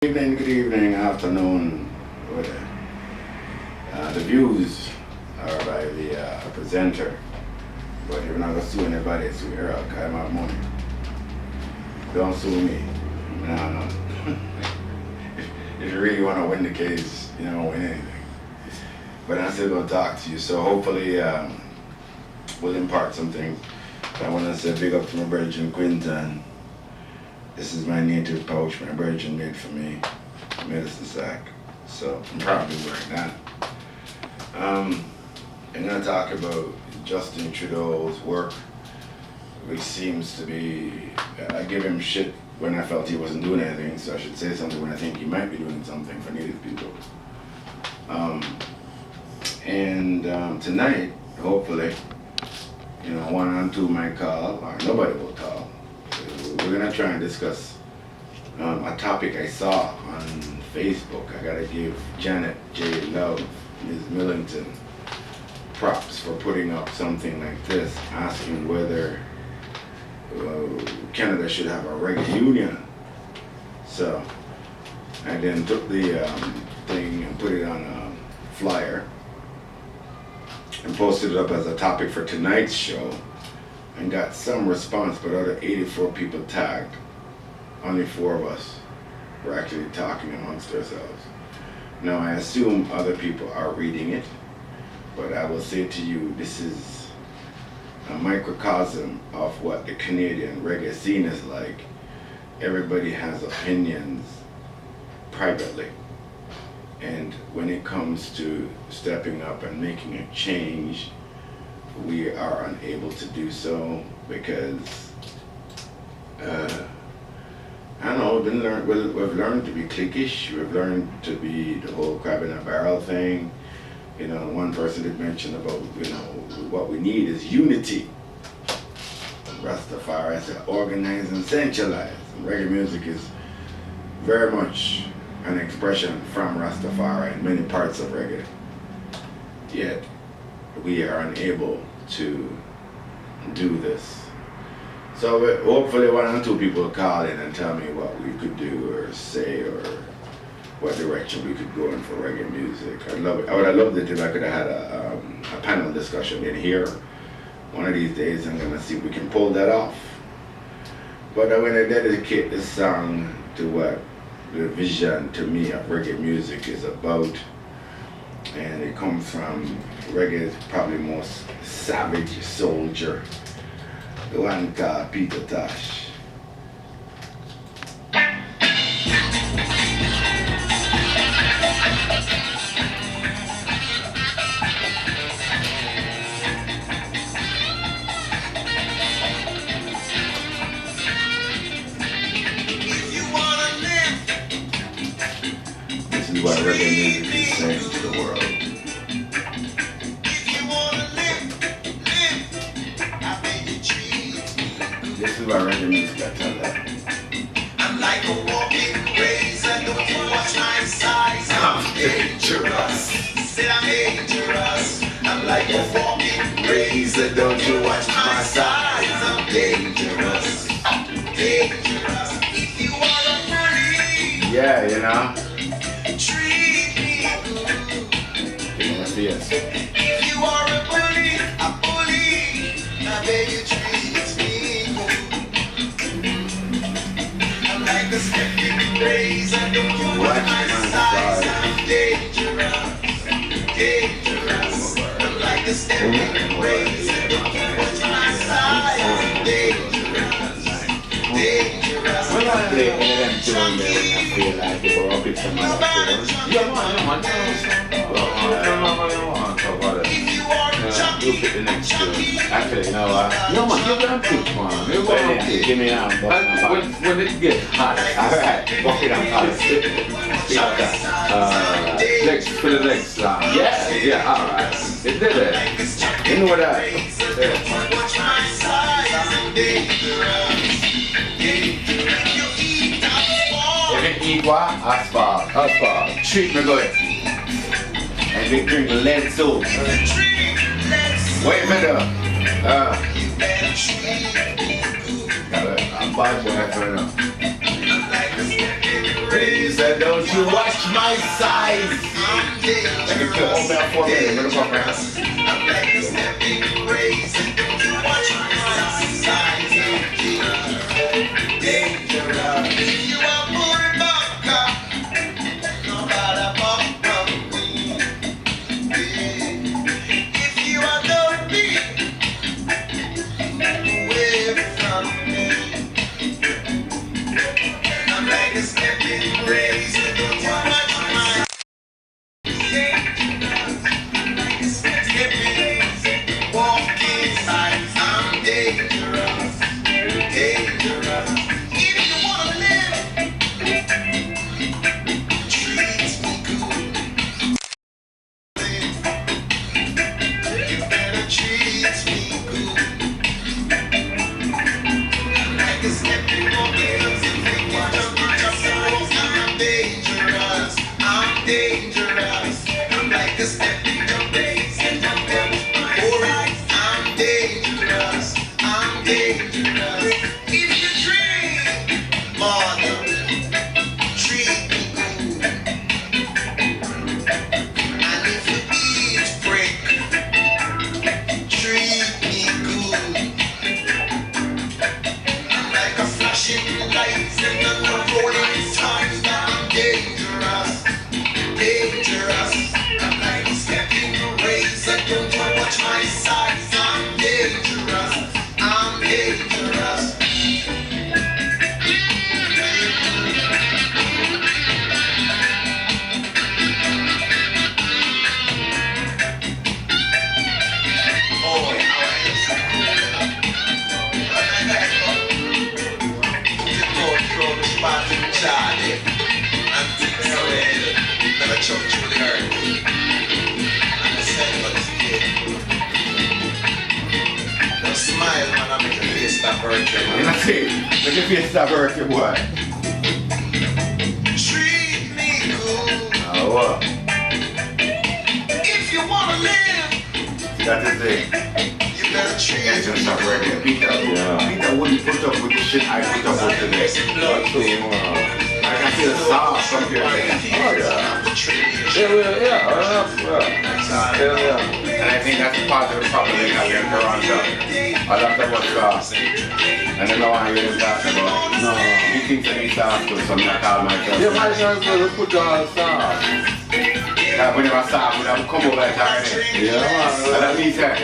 Good evening, afternoon, whatever. The views are by the presenter, but you're not going to sue anybody, sue Earl, because I have money. Don't sue me. No. If you really want to win the case, you don't win anything. But I'm still going to talk to you, so hopefully we'll impart something. I want to say big up to my brother Quinton. This is my native pouch my brother made for me, medicine sack. So I'm proud to be wearing that. I'm going to talk about Justin Trudeau's work, which seems to be, I give him shit when I felt he wasn't doing anything, so I should say something when I think he might be doing something for Native people. Tonight, hopefully, 1 and 2 might call, or nobody will call. We're going to try and discuss a topic I saw on Facebook. I got to give Janet J. Love, Ms. Millington, props for putting up something like this, asking whether Canada should have a reggae union. So I then took the thing and put it on a flyer and posted it up as a topic for tonight's show. And got some response, but out of 84 people tagged, only 4 of us were actually talking amongst ourselves. Now I assume other people are reading it, but I will say to you, this is a microcosm of what the Canadian reggae scene is like. Everybody has opinions privately, and when it comes to stepping up and making a change, we are unable to do so because I don't know, we've learned to be cliquish, we've learned to be the whole crab in a barrel thing. One person did mention about, what we need is unity. Rastafari said organize and centralize. And reggae music is very much an expression from Rastafari in many parts of reggae. Yet we are unable to do this. So hopefully 1 and 2 people will call in and tell me what we could do or say or what direction we could go in for reggae music. I would have loved it if I could have had a panel discussion in here. One of these days I'm going to see if we can pull that off. But I'm going to dedicate this song to what the vision to me of reggae music is about. And it comes from reggae's probably most savage soldier, the one called Peter Tosh. This is what reggae music is saying to the world. This is why reggae music I tell that. I'm like a walking razor, don't you watch my size. I'm dangerous. Said I'm dangerous. I'm like a walking razor, don't you watch my size. I'm dangerous. Dangerous. If you are a bully, Yeah, treat me good. Yes. If you are a bully, I bet you treat me good. I'm like a stepping razor, don't you watch my size. I'm dangerous, dangerous. I'm like a stepping razor, don't you watch my size. I'm dangerous, dangerous. When I play any of them tunes there, I feel like they will pick some other tunes. Yeah, man. You pick the next tune. Actually, you know what? No man, give them pick man. You go and pick. Give me an When it gets hot. Alright, bucket and palace. Legs for the legs. Yeah, alright. It did it. You know that? Watch my size, I'm dangerous. If you eat what? Asphalt. Treat me good. And we drink lead soup. Wait a minute. I'm bad boy, I turn up. razor, don't you watch my size. I'm dangerous. I can put all that for me. I'm gonna pop my house. I'm like a stepping razor, don't you watch my size. Dangerous. If you are bull bucker, nobody buck from me. If you are dirty, away from me. I'm like a stepping razor, don't you watch my walking signs. I'm dangerous, dangerous. If you wanna live, treat me good. You better treat me good. Like a stepping on wheels and thinking jump. I'm dangerous, I'm dangerous. I'm like a stepping jump race and jump. I'm dangerous, I'm dangerous. If you drink, mother, treat me good. And if you eat break, treat me good. I'm like a flashing lights and the rolling time. I'm dangerous, dangerous. I'm like a stepping razor, don't you watch my size. I'm dangerous, I'm dangerous. Oh, how are you? You go through the spot in Charlie and things are well. Never choke JuLion. And I said, but it's good. Now smile, man, and make your face stop hurting, And man. I say, look at me stop hurting, boy. Treat me good. Oh, what? If you wanna live, That is it. you better treat It's me gonna stop hurting. Peter, Peter wouldn't put up with the shit I put up with today. I can feel soft from here. Oh, yeah. And I think that's part of the problem they have in Toronto. A lot of us and they don't want to hear them talking about. No. He thinks that he's soft too, so I'm not calling myself. Yeah, my chance to put on sound. That when they were soft, would have come over that already. Yeah, man. And that means that.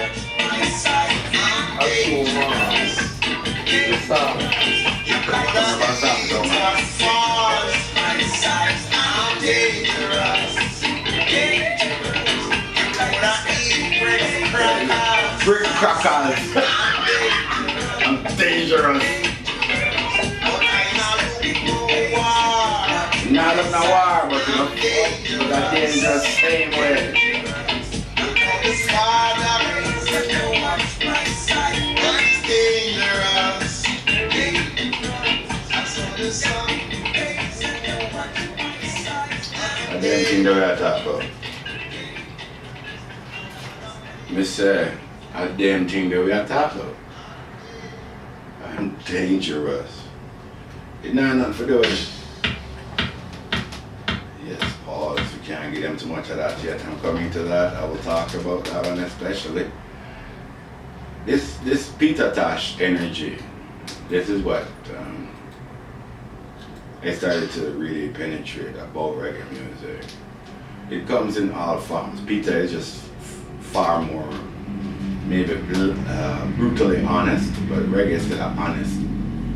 That's so man. The sound. I'm dangerous, Brick crackers. I'm dangerous. Not of no war, but you know, that dangerous same way. I didn't think that I talk about. Me say, I damn thing that we are talking about. I'm dangerous. It's not nothing for those. Yes, pause. We can't get them too much of that yet. I'm coming to that. I will talk about that one especially. This Peter Tosh energy. This is what I started to really penetrate about reggae music. It comes in all forms. Peter is just far more, maybe brutally honest, but reggae is still an honest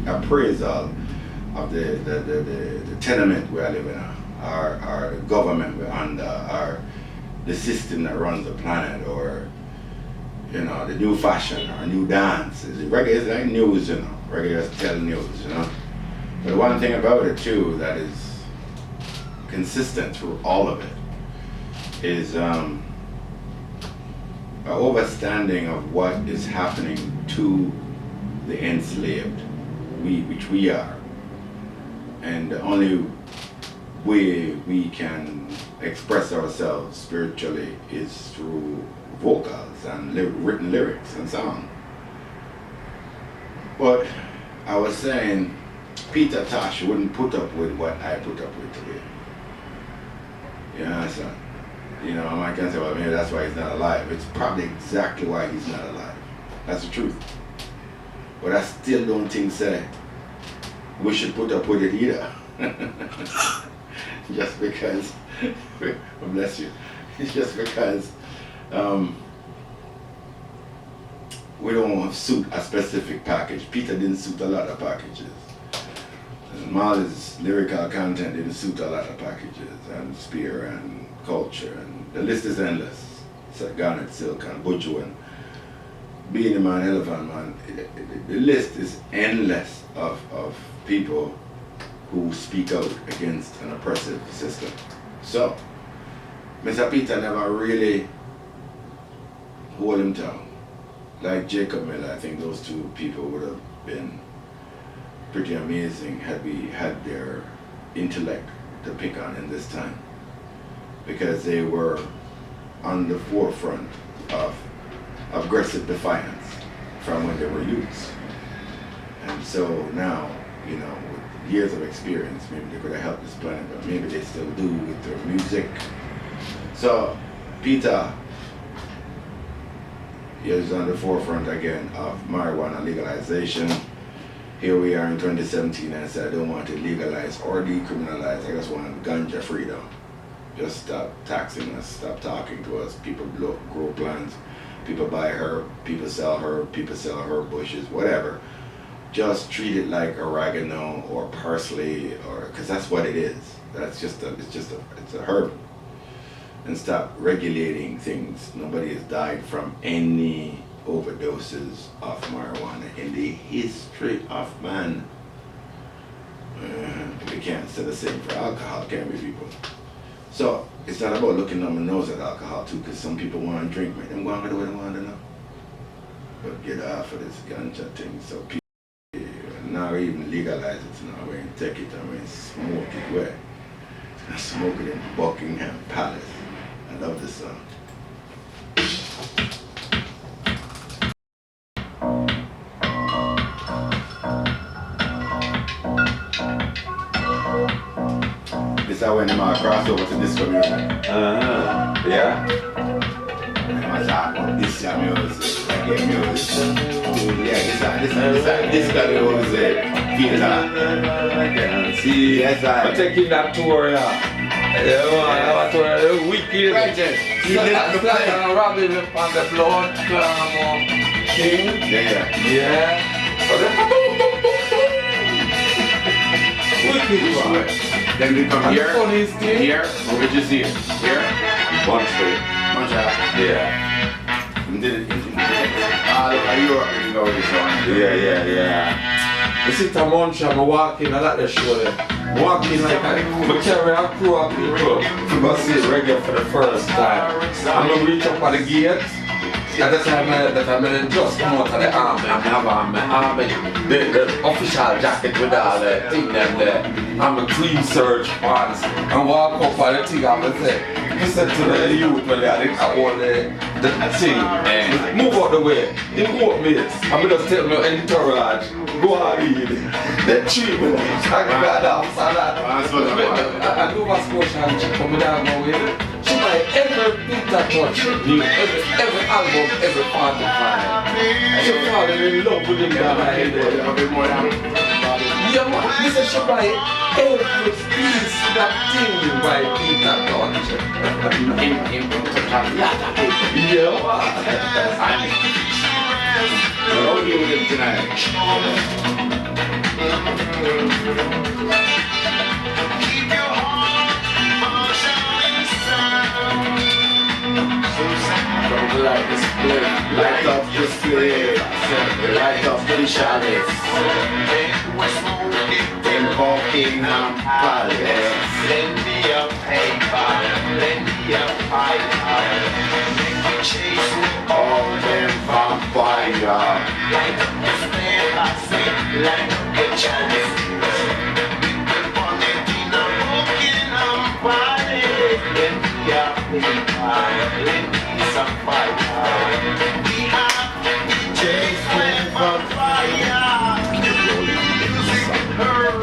appraisal of the tenement we are living in, our government we're under, the system that runs the planet, or you know, the new fashion or new dance. Reggae is like news, you know. Reggae is tell news, you know. But one thing about it too that is consistent through all of it is an understanding of what is happening to the enslaved, which we are. And the only way we can express ourselves spiritually is through vocals and written lyrics and song. But I was saying, Peter Tosh wouldn't put up with what I put up with today. You understand? You know, I can say, well, maybe that's why he's not alive. It's probably exactly why he's not alive. That's the truth. But I still don't think, say, we should put up with it either. Just because, bless you, it's just because we don't suit a specific package. Peter didn't suit a lot of packages. And Marley's lyrical content didn't suit a lot of packages, and Spear and Culture, and the list is endless. It's like Garnet Silk and Buju and Being the Man, Elephant Man. The list is endless of people who speak out against an oppressive system. So, Mr. Peter never really hold him down. Like Jacob Miller, I think those two people would have been pretty amazing had we had their intellect to pick on in this time, because they were on the forefront of aggressive defiance from when they were youths. And so now, you know, with years of experience, maybe they could have helped this planet, but maybe they still do with their music. So Peter is on the forefront again of marijuana legalization. Here we are in 2017 and I said I don't want to legalize or decriminalize, I just want ganja freedom. Just stop taxing us, stop talking to us, people grow plants, people buy herb, people sell herb bushes, whatever. Just treat it like oregano or parsley, or because that's what it is. That's just it's a herb. And stop regulating things. Nobody has died from any overdoses of marijuana in the history of man. We can't say the same for alcohol, can we, people? So it's not about looking on my nose at alcohol too, because some people want to drink, make them go and do what they want to know. But get off of this ganja thing. So people now even legalize it now, we take it and we smoke it where? I smoke it in Buckingham Palace. I love this song. This is when they cross over to disco music. Yeah. And I talk about disco music, reggae music. Yeah, this guy music. Feel that. I can see. Yes, I'm taking that tour, yeah. Yeah, I tour the wicked. Right there. He did it the play. Robin on the blood, King. Yeah. So wicked one. Then we come here. Funniest thing. Here. What would you see? Here. One straight. Yeah. And did it. All over Europe we go with this one. Yeah. You see Tom Munch, I'm walking, I like the show there. Walking like I carry a crew of people to go see reggae for the first time. I'm gonna reach up at the gate. At the time that I'm just come out of the army, I have on my army, the official jacket with all the thing them there. I'm a clean search pants and walk up on the thing and I say, listen to the youth when they are all the thing, move out the way, they go up me, I'm just tell me entourage, go and read. They treat me, I got off salad. I do my Scotia and she come down my way. She buy every Peter touch, every album, every part of mine. She falling in love with him down there. Yeah, man, this is she buy every piece that thing by Peter touch. Yeah, man. How are you with him tonight? Keep your heart on shining sun. Don't light the split, light up the split, light up the chalice. In Buckingham Palace. Plenty of paper, plenty of fire. Make me chase All them vampire. light up the split, I say, light up the chalice. We've on it in a Buckingham Palace. Plenty of paper, plenty of fire. We have the chase on fire. Music, her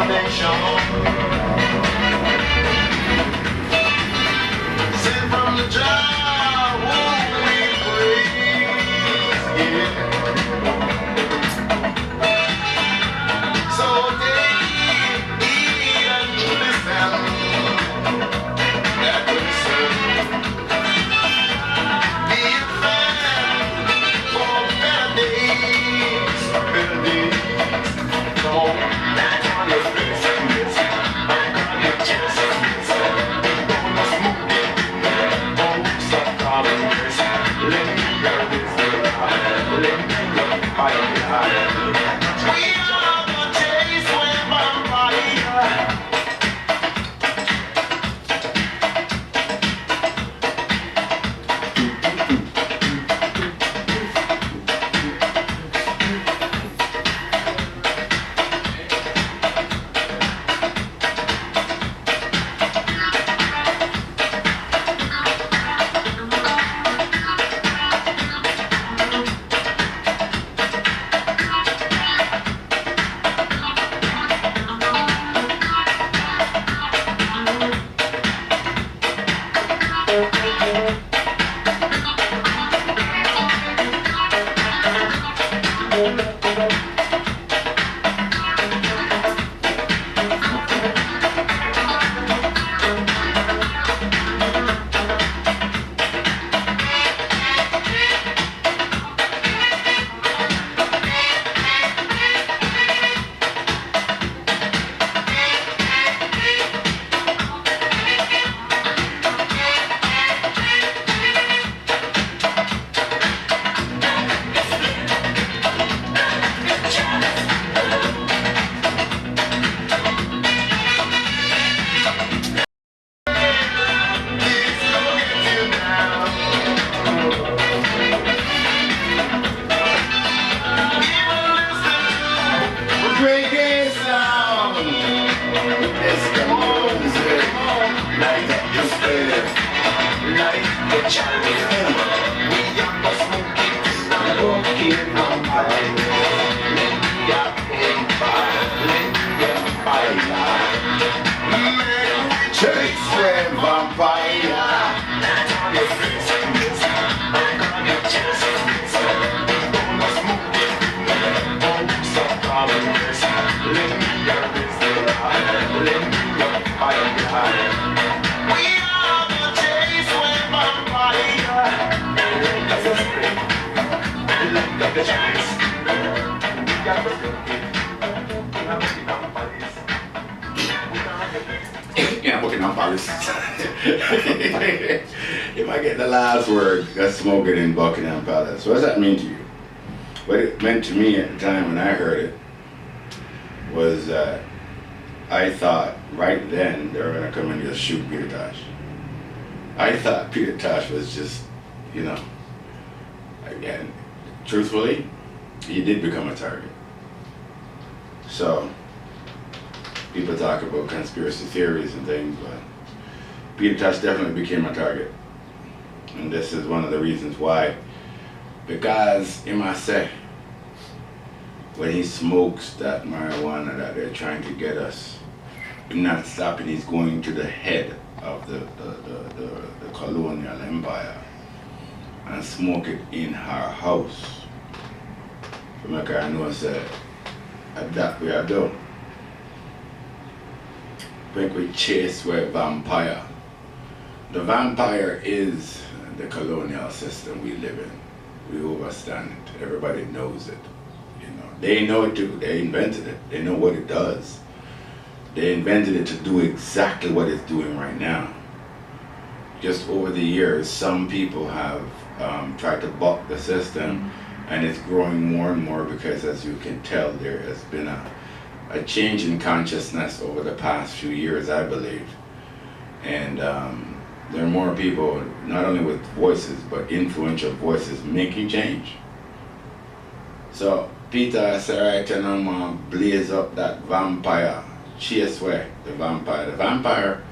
nation. Sent from the jar, we praise, yeah. So they eat and listen, that listen. Be a fan for better days, better days. Come on, that's on your face, I'm on your chest. Gonna smoke it, oh, stop calling this. Let me get this, let me get fire. We are the chase with vampire. Reggae sound. Let's go music. Light up the spirit. Light the JuLion. We are the smoking and walking on fire. Let me up in fire. Let me up fire. Man, we chase with vampire. That's on your face. I'm on your chest. Gonna smoke it. Oh, stop calling this. Let me get this. Let me get fire. We are the chase with vampire. That's a spring. Light up the chance. We got the spring. I'm looking on Paris. Yeah, I'm working on policy. You might get the last word, got smoking in Buckingham Palace. What does that mean to you? What it meant to me at the time when I heard it was that I thought right then they were going to come and just shoot Peter Tosh. I thought Peter Tosh was just, you know, again, truthfully, he did become a target. So, people talk about conspiracy theories and things, but Peter Tosh definitely became a target. And this is one of the reasons why. Because, in my say, when he smokes that marijuana that they're trying to get us, he's not stopping, he's going to the head of the colonial empire and smoke it in her house. So make I know say, that we are done. When we chase with vampire. The vampire is the colonial system we live in. We overstand it. Everybody knows it. You know, they know it too. They invented it. They know what it does. They invented it to do exactly what it's doing right now. Just over the years, some people have tried to buck the system, and it's growing more and more because, as you can tell, there has been a change in consciousness over the past few years, I believe. And there are more people, not only with voices, but influential voices, making change. So Peter said, right, and I'm going to blaze up that vampire, chase away the vampire. The vampire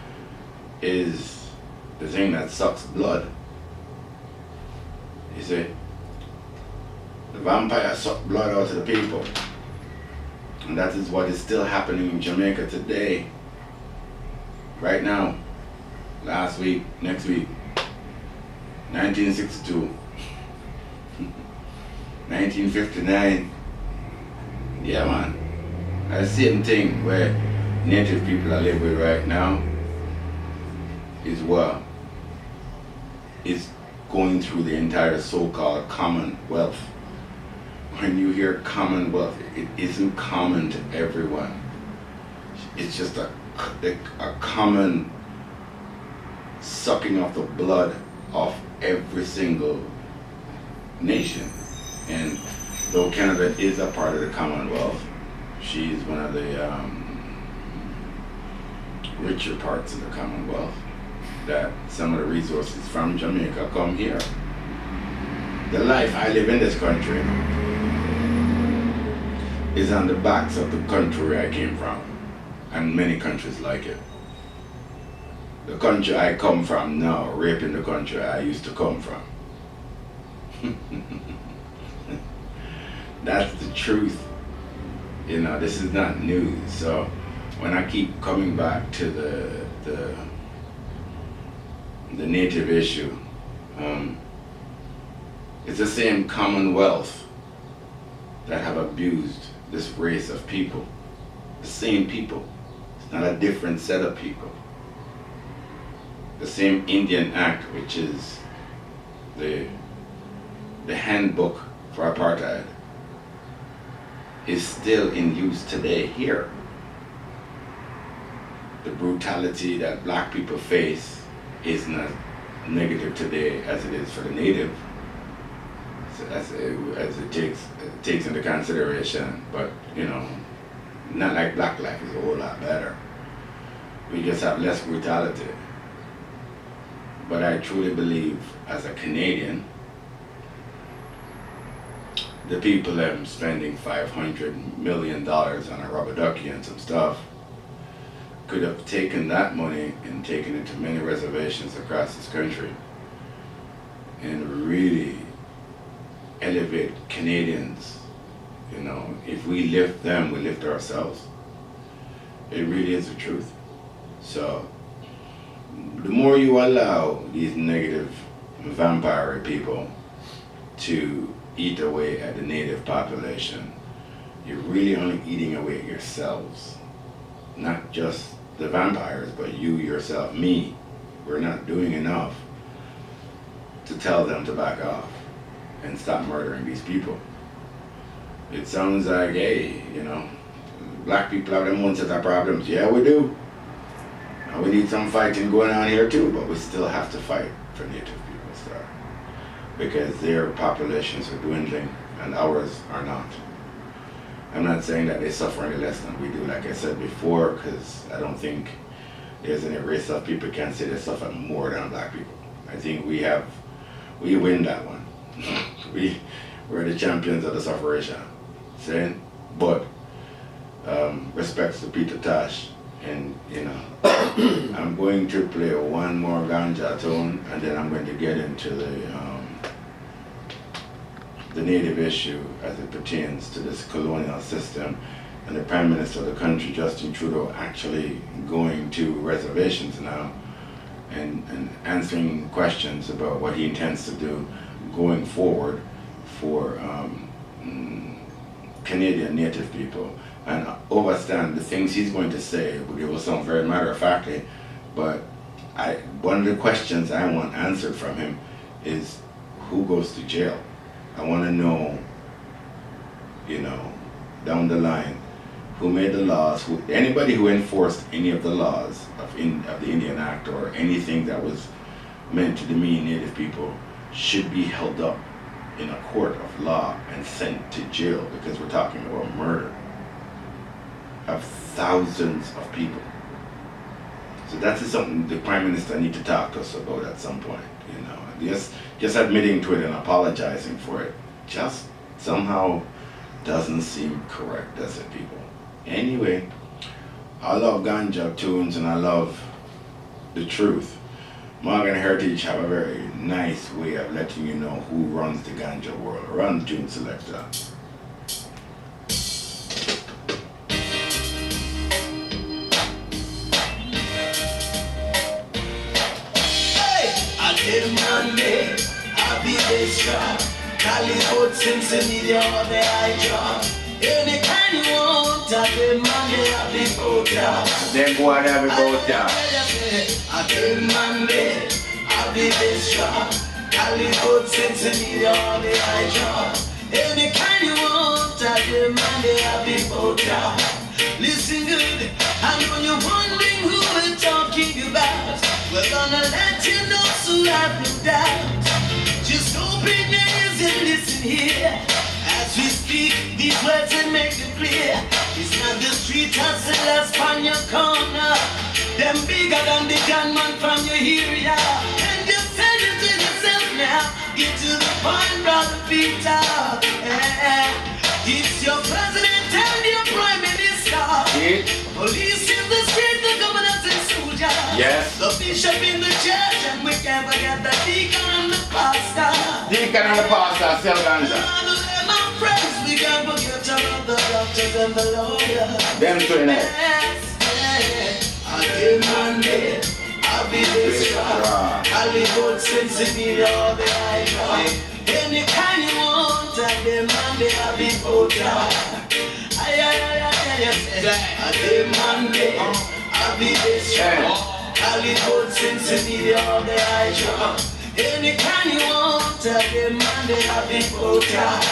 is the thing that sucks blood. You see? The vampire sucks blood out of the people. And that is what is still happening in Jamaica today. Right now. Last week, next week. 1962. 1959. Yeah, man. The same thing where native people are living with right now is what is going through the entire so-called commonwealth. When you hear commonwealth, it isn't common to everyone. It's just a common sucking of the blood of every single nation. And though Canada is a part of the Commonwealth, she's one of the richer parts of the Commonwealth, that some of the resources from Jamaica come here. The life I live in this country is on the backs of the country I came from, and many countries like it. The country I come from now, raping the country I used to come from. That's the truth. You know, this is not news. So when I keep coming back to the native issue, it's the same Commonwealth that have abused this race of people. The same people. It's not a different set of people. The same Indian Act, which is the handbook for apartheid, is still in use today here. The brutality that black people face is not negative today as it is for the native, as it takes into consideration. But you know, not like black life is a whole lot better. We just have less brutality. But I truly believe, as a Canadian, the people spending $500 million on a rubber ducky and some stuff could have taken that money and taken it to many reservations across this country and really elevate Canadians. You know, if we lift them, we lift ourselves. It really is the truth. So the more you allow these negative vampire people to eat away at the native population, you're really only eating away at yourselves. Not just the vampires, but you yourself, me. We're not doing enough to tell them to back off and stop murdering these people. It sounds like, hey, you know, black people have their own set of problems. Yeah, we do. And we need some fighting going on here too, but we still have to fight for native people, sir. Because their populations are dwindling and ours are not. I'm not saying that they suffer any less than we do, like I said before, because I don't think there's any race of people can say they suffer more than black people. I think we win that one. We're the champions of the suffration. Saying, but respects to Peter Tosh, and you know, I'm going to play one more ganja tune, and then I'm going to get into the native issue as it pertains to this colonial system, and the Prime Minister of the country, Justin Trudeau, actually going to reservations now and answering questions about what he intends to do going forward for Canadian native people. And overstand the things he's going to say, but it will sound very matter-of-factly, but one of the questions I want answered from him is, who goes to jail? I want to know, you know, down the line, who made the laws, anybody who enforced any of the laws of the Indian Act or anything that was meant to demean native people should be held up in a court of law and sent to jail, because we're talking about murder of thousands of people. So that is something the Prime Minister need to talk to us about at some point, you know. Just admitting to it and apologizing for it just somehow doesn't seem correct, does it, people? Anyway, I love ganja tunes and I love the truth. Morgan Heritage have a very nice way of letting you know who runs the ganja world. Run, tune selector. Monday, I'll be this job. Hollywood since you need your other eye job. Any kind you want, I'll be Monday, I'll be both job. Then go and have a boat job. I'll be Monday, I'll be this job. Hollywood since you need your other eye job. Any kind you want, I'll be Monday, I'll be both job. Listen good, I know you're wondering who we're talking about. We're gonna let you know so have no doubt. Just open your ears and listen here. As we speak, these words will make it clear. It's not the street hustlers on your corner. Them bigger than the gunman from your area. And just tell it to yourself now. Get to the point, brother Peter. It's your president and your prime minister. Police in the street, the governors and soldiers. Yes. The bishop in the church, and we can't forget the deacon and the pastor. Deacon and the pastor sell ganja. My friends, we can't forget about the doctors and the lawyers. Them two in there. Until Monday, I'll be this job. Hollywood, Cincinnati, all the high. Any kind you want, until Monday, I'll be both job. Until Monday, I'll be this job. Hollywood, Cincinnati, all the high. Any kind you want, until Monday, I'll be both job.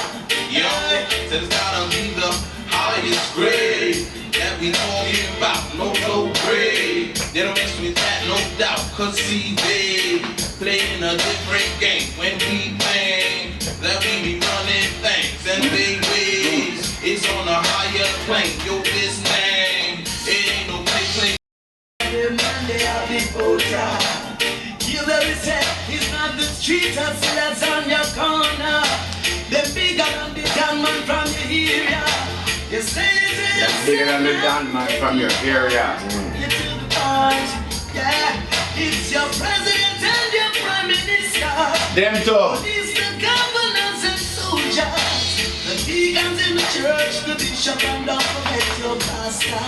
Yo, said it's gotta be the highest grade that we talking about, no low grade. They don't mess with that, no doubt, cause see they playing a different game when we think that we be running things and big ways. It's on a higher plane, yo, this thing, it ain't no play. Monday I'll be both job. You very say it's not the street hustlers on your corner. They're bigger than the gunman from your area. You say That's bigger than the gunman from your area. you to the point. Yeah, it's your president and your prime minister. Them two. It's the governors and soldiers. The deacons in the church, the bishop, and don't forget your pastor.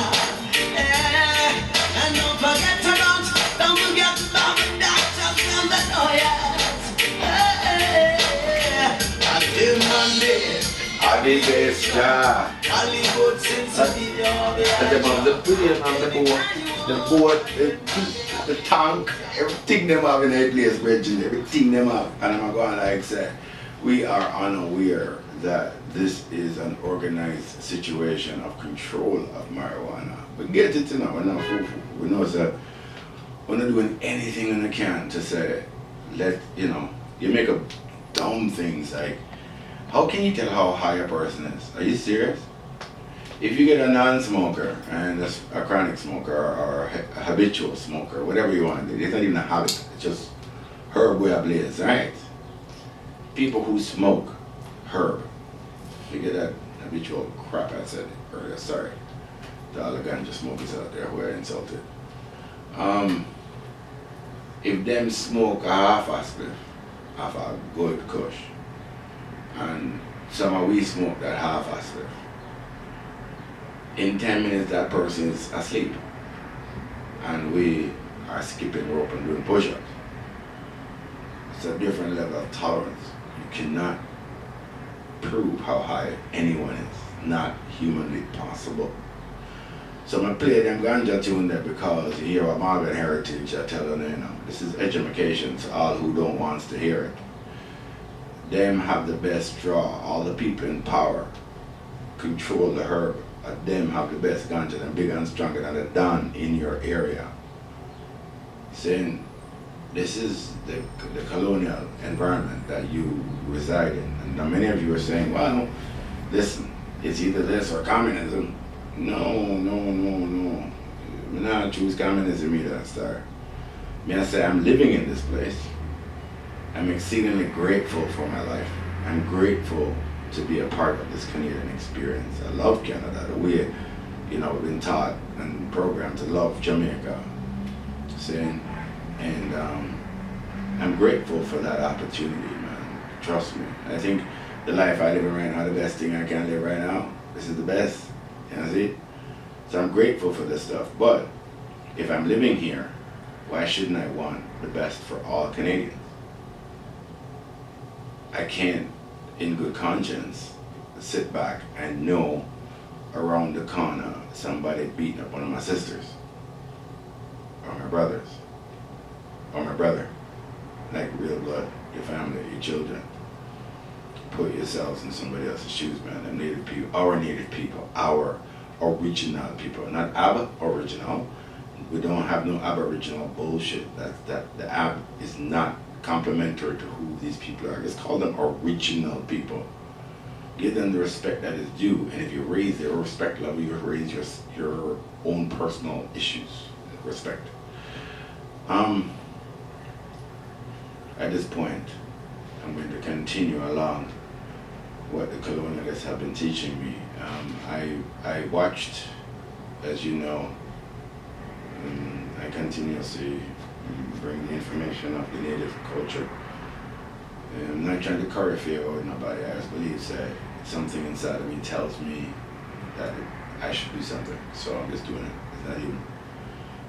Yeah, and don't forget about the doctors and the lawyers. Until Monday, I did this job. Hollywood Cincinnati, all the And them have the plane and the boat, The tank, everything them have in their place, Reggie, everything them have. And I'm going like say, we are unaware that this is an organized situation of control of marijuana. We get it now, we're not fool. We know that we're not doing anything we can to say, you make up dumb things like, how can you tell how high a person is? Are you serious? If you get a non-smoker and a chronic smoker or a habitual smoker, whatever you want to do, it's not even a habit, it's just herb way of blaze, right? People who smoke herb, you get that habitual crap I said earlier, sorry. To all the ganja smokers out there who are insulted. If them smoke a half a spliff, half a good kush, and some of we smoke that half a spliff, in 10 minutes that person is asleep and we are skipping rope and doing push-ups. It's a different level of tolerance. You cannot prove how high anyone is. Not humanly possible. So I'm going to play them ganja tune there because you hear what Marvin Heritage are telling you, this is education to all who don't want to hear it. Them have the best draw, all the people in power control the herb. Them have the best ganja and bigger and stronger than the Don in your area. Saying this is the colonial environment that you reside in. And now many of you are saying, well, listen, it's either this or communism. No. We not choose communism either, sir. I say I'm living in this place. I'm exceedingly grateful for my life. I'm grateful to be a part of this Canadian experience. I love Canada, the way, we've been taught and programmed to love Jamaica. And I'm grateful for that opportunity, man. Trust me. I think the life I live in right now, the best thing I can live right now, this is the best. See? So I'm grateful for this stuff. But if I'm living here, why shouldn't I want the best for all Canadians? I can't, in good conscience, sit back and know around the corner somebody beating up one of my sisters, or my brothers, or my brother, like real blood, your family, your children. Put yourselves in somebody else's shoes, man. Them native people, our original people, not aboriginal. We don't have no aboriginal bullshit. That the ab is not complimentary to who these people are. Just call them original people. Give them the respect that is due, and if you raise their respect level, you raise your own personal issues. Respect. At this point, I'm going to continue along what the colonialists have been teaching me. I watched, as you know, I continuously bring the information of the native culture. And I'm not trying to curry favor with nobody. I just believe that something inside of me tells me that I should do something. So I'm just doing it. It's not even,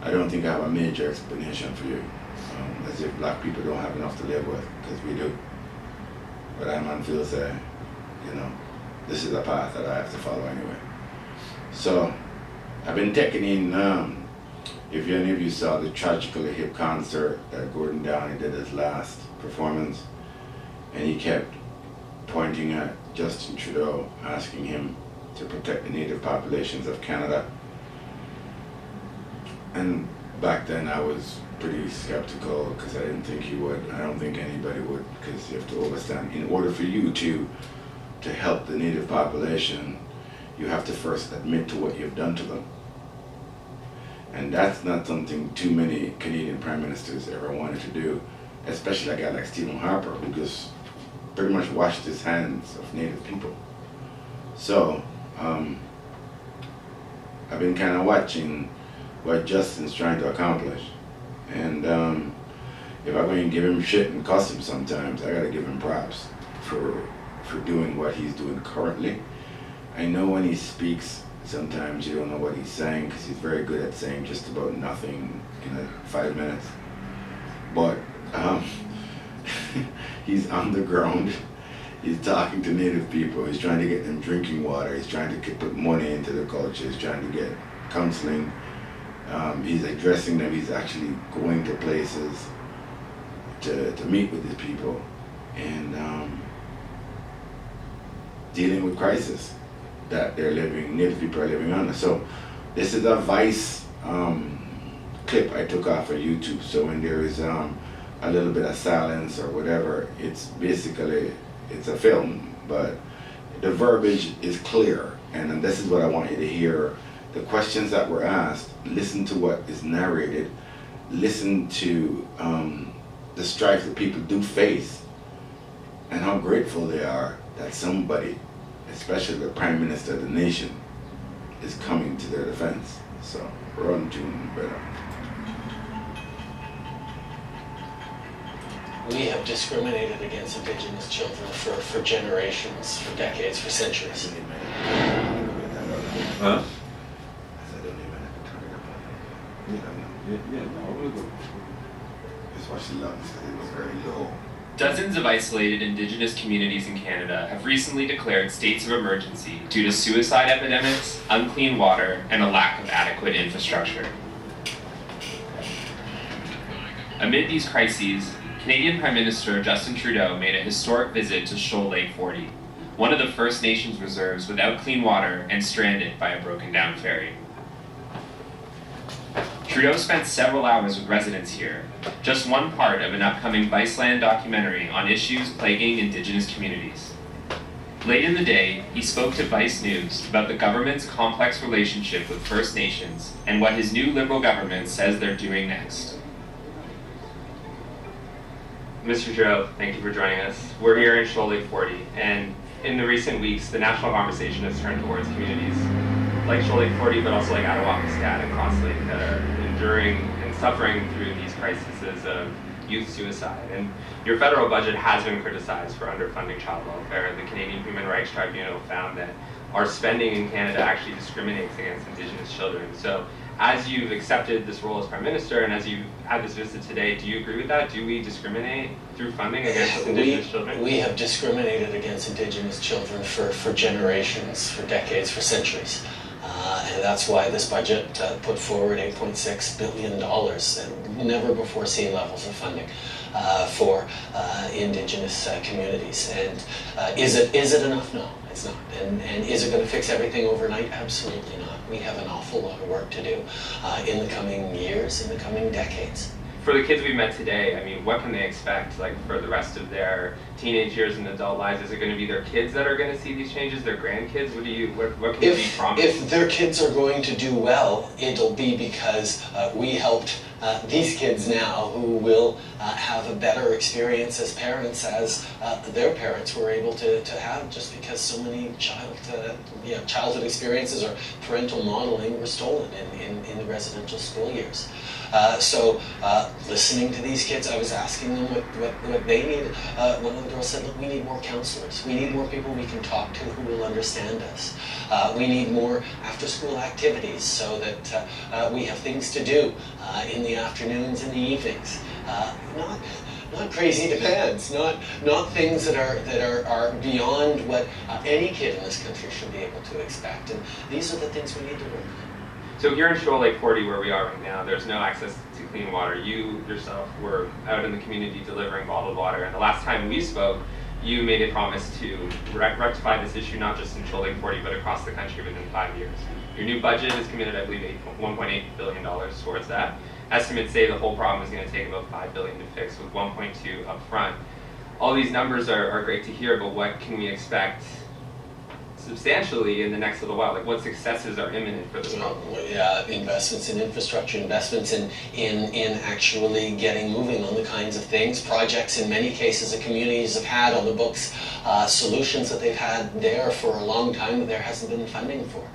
I don't think I have a major explanation for you. As if black people don't have enough to live with, because we do. But I'm on feel say, you know, this is a path that I have to follow anyway. So I've been taking in, if any of you saw the Tragically Hip concert that Gordon Downey did his last performance, and he kept pointing at Justin Trudeau, asking him to protect the native populations of Canada. And back then I was pretty skeptical because I didn't think he would. I don't think anybody would, because you have to understand, in order for you to help the native population, you have to first admit to what you've done to them. And that's not something too many Canadian prime ministers ever wanted to do, especially a guy like Stephen Harper, who just pretty much washed his hands of native people. So I've been kind of watching what Justin's trying to accomplish. And if I'm going to give him shit and cuss him sometimes, I gotta give him props for doing what he's doing currently. I know when he speaks, sometimes you don't know what he's saying, because he's very good at saying just about nothing in 5 minutes. But he's on the ground. He's talking to native people. He's trying to get them drinking water. He's trying to put money into the culture. He's trying to get counseling. He's addressing them. He's actually going to places to meet with these people and dealing with crisis that native people are living under. So this is a Vice clip I took off of YouTube. So when there is a little bit of silence or whatever, it's basically, it's a film, but the verbiage is clear. And this is what I want you to hear. The questions that were asked, listen to what is narrated, listen to the strife that people do face, and how grateful they are that somebody, especially the Prime Minister of the nation, is coming to their defense. So, run tune, better. We have discriminated against Indigenous children for generations, for decades, for centuries. Huh? Just watch the lungs, it was very low. Dozens of isolated Indigenous communities in Canada have recently declared states of emergency due to suicide epidemics, unclean water, and a lack of adequate infrastructure. Amid these crises, Canadian Prime Minister Justin Trudeau made a historic visit to Shoal Lake 40, one of the First Nations reserves without clean water and stranded by a broken-down ferry. Trudeau spent several hours with residents here, just one part of an upcoming Viceland documentary on issues plaguing Indigenous communities. Late in the day, he spoke to Vice News about the government's complex relationship with First Nations and what his new Liberal government says they're doing next. Mr. Trudeau, thank you for joining us. We're here in Shoal Lake 40, and in the recent weeks, the national conversation has turned towards communities like Shoal Lake 40, but also like Attawapiskat and Cross Lake that are enduring and suffering through these crises of youth suicide. And your federal budget has been criticized for underfunding child welfare. The Canadian Human Rights Tribunal found that our spending in Canada actually discriminates against Indigenous children. So As you've accepted this role as Prime Minister and as you had this visit today, do you agree with that? Do we discriminate through funding against Indigenous children? We have discriminated against Indigenous children for generations, for decades, for centuries. And that's why this budget put forward $8.6 billion and never before seen levels of funding for Indigenous communities. And is it enough? No, it's not. And is it going to fix everything overnight? Absolutely not. We have an awful lot of work to do in the coming years, in the coming decades. For the kids we met today, I mean, what can they expect, like, for the rest of their teenage years and adult lives? Is it going to be their kids that are going to see these changes, their grandkids? What can be promised? If their kids are going to do well, it'll be because we helped these kids now who will have a better experience as parents as their parents were able to have, just because so many childhood experiences or parental modeling were stolen in the residential school years. So listening to these kids, I was asking them what they need. One of the girls said, look, we need more counselors. We need more people we can talk to who will understand us. We need more after-school activities so that we have things to do in the afternoons and the evenings. Not crazy demands, not things that are beyond what any kid in this country should be able to expect. And these are the things we need to work on. So here in Shoal Lake 40, where we are right now, there's no access to clean water. You yourself were out in the community delivering bottled water, and the last time we spoke, you made a promise to rectify this issue not just in Shoal Lake 40, but across the country within 5 years. Your new budget is committed, I believe, $1.8 billion towards that. Estimates say the whole problem is going to take about $5 billion to fix, with 1.2 up front. All these numbers are great to hear, but what can we expect substantially in the next little while? Like, what successes are imminent for this problem? Yeah, investments in infrastructure, investments in actually getting moving on the kinds of things, projects in many cases the communities have had on the books, solutions that they've had there for a long time that there hasn't been funding for.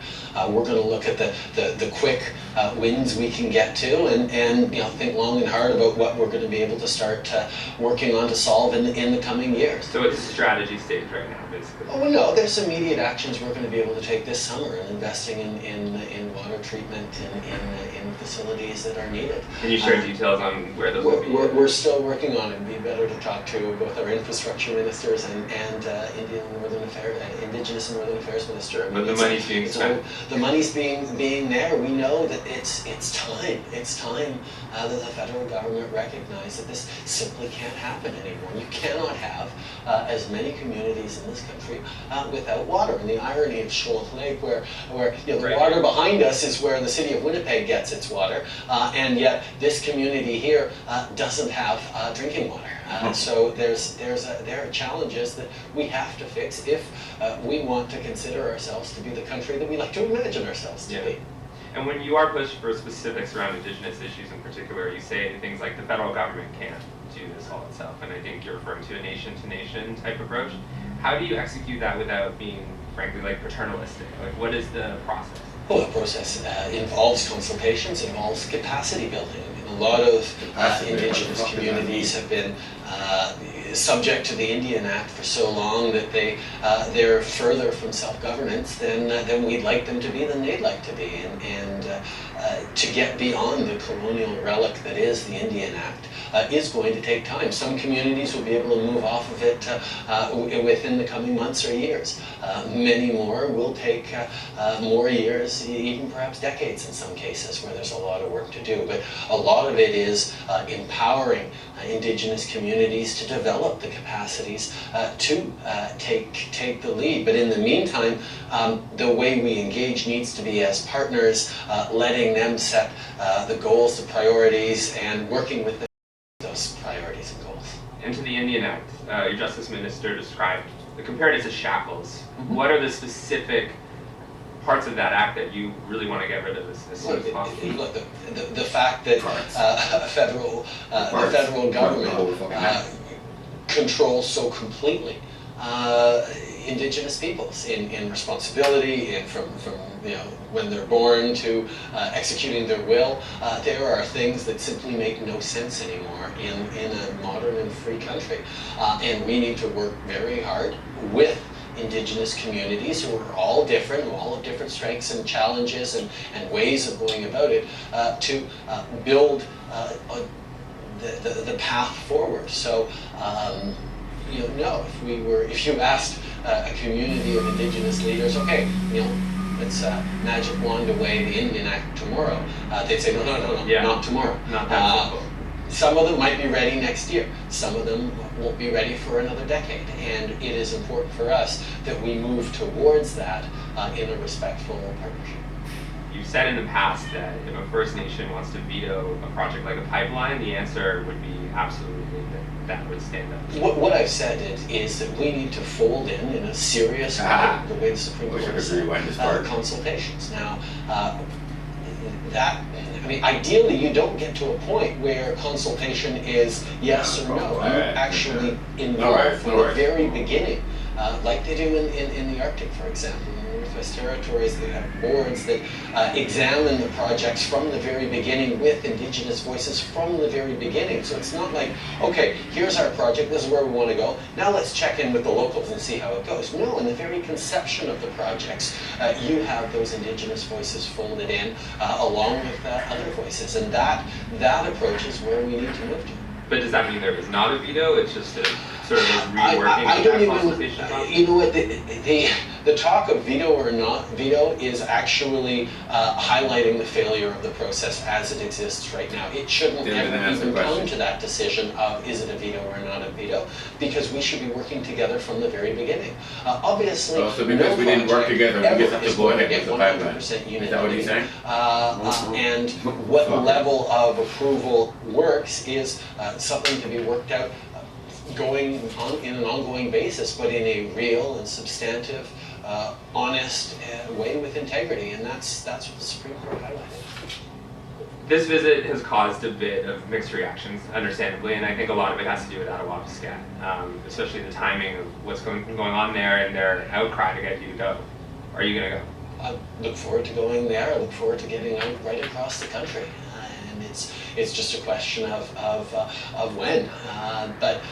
We're going to look at the quick wins we can get to and think long and hard about what we're going to be able to start working on to solve in the coming years. So it's a strategy stage right now, basically. Oh, no, there's immediate actions we're going to be able to take this summer in investing in water treatment in facilities that are needed. Can you share details on where those will be? We're still working on it. It'd be better to talk to both our infrastructure ministers and Indigenous and Northern Affairs Minister. But the money's being spent. The money's being there. We know that it's time. It's time that the federal government recognize that this simply can't happen anymore. You cannot have as many communities in this country without water. And the irony of Shoal Lake, where the Right. water behind us is where the city of Winnipeg gets its water, and yet this community here doesn't have drinking water. So there are challenges that we have to fix if we want to consider ourselves to be the country that we like to imagine ourselves to be. And when you are pushed for specifics around Indigenous issues in particular, you say things like the federal government can't do this all itself, and I think you're referring to a nation-to-nation type approach. How do you execute that without being, frankly, like paternalistic? Like, what is the process? Well, the process involves consultations, involves capacity building. A lot of Indigenous communities have been subject to the Indian Act for so long that they're further from self-governance than we'd like them to be, than they'd like to be. And to get beyond the colonial relic that is the Indian Act is going to take time. Some communities will be able to move off of it within the coming months or years. Many more will take more years, even perhaps decades in some cases, where there's a lot of work to do. But a lot of it is empowering Indigenous communities to develop the capacities to take the lead. But in the meantime, the way we engage needs to be as partners, letting them set the goals, the priorities, and working with them those priorities and goals. And to the Indian Act, your Justice Minister compared it to shackles. Mm-hmm. What are the specific parts of that act that you really want to get rid of as soon as possible? Look, the fact that the federal government controls so completely Indigenous peoples in responsibility, and from when they're born to executing their will. There are things that simply make no sense anymore in a modern and free country, and we need to work very hard with Indigenous communities who are all different, all have different strengths and challenges and ways of going about it, to build the path forward. So, if you asked a community of Indigenous leaders, okay, let's magic wand away the Indian Act tomorrow, they'd say, no, Yeah. not tomorrow. Not that simple. Some of them might be ready next year. Some of them won't be ready for another decade. And it is important for us that we move towards that in a respectful partnership. You've said in the past that if a First Nation wants to veto a project like a pipeline, the answer would be absolutely that would stand up. What I've said is that we need to fold in a serious way, the way the Supreme Court has said, consultations. Now, ideally you don't get to a point where consultation is yes or no. You actually involve from the very beginning, like they do in the Arctic, for example. In the Northwest Territories, they have boards that examine the projects from the very beginning with Indigenous voices from the very beginning. So it's not like, okay, here's our project, this is where we want to go, now let's check in with the locals and see how it goes. No, in the very conception of the projects, you have those Indigenous voices folded in along with other voices, and that approach is where we need to move to. But does that mean there is not a veto? It's just a sort of reworking of that consultation process? You know what, the talk of veto or not veto is actually highlighting the failure of the process as it exists right now. It shouldn't ever even come to that decision of is it a veto or not a veto, because we should be working together from the very beginning. Obviously, so because we didn't work together, we just have to go ahead with the pipeline. Is that what you're saying? And what level of approval works is something to be worked out going on in an ongoing basis, but in a real and substantive, honest way with integrity, and that's what the Supreme Court highlighted. This visit has caused a bit of mixed reactions, understandably, and I think a lot of it has to do with Attawapiskat, especially the timing of what's going on there and their outcry to get you to go. Are you going to go? I look forward to going there. I look forward to getting out right across the country, and it's just a question of when. But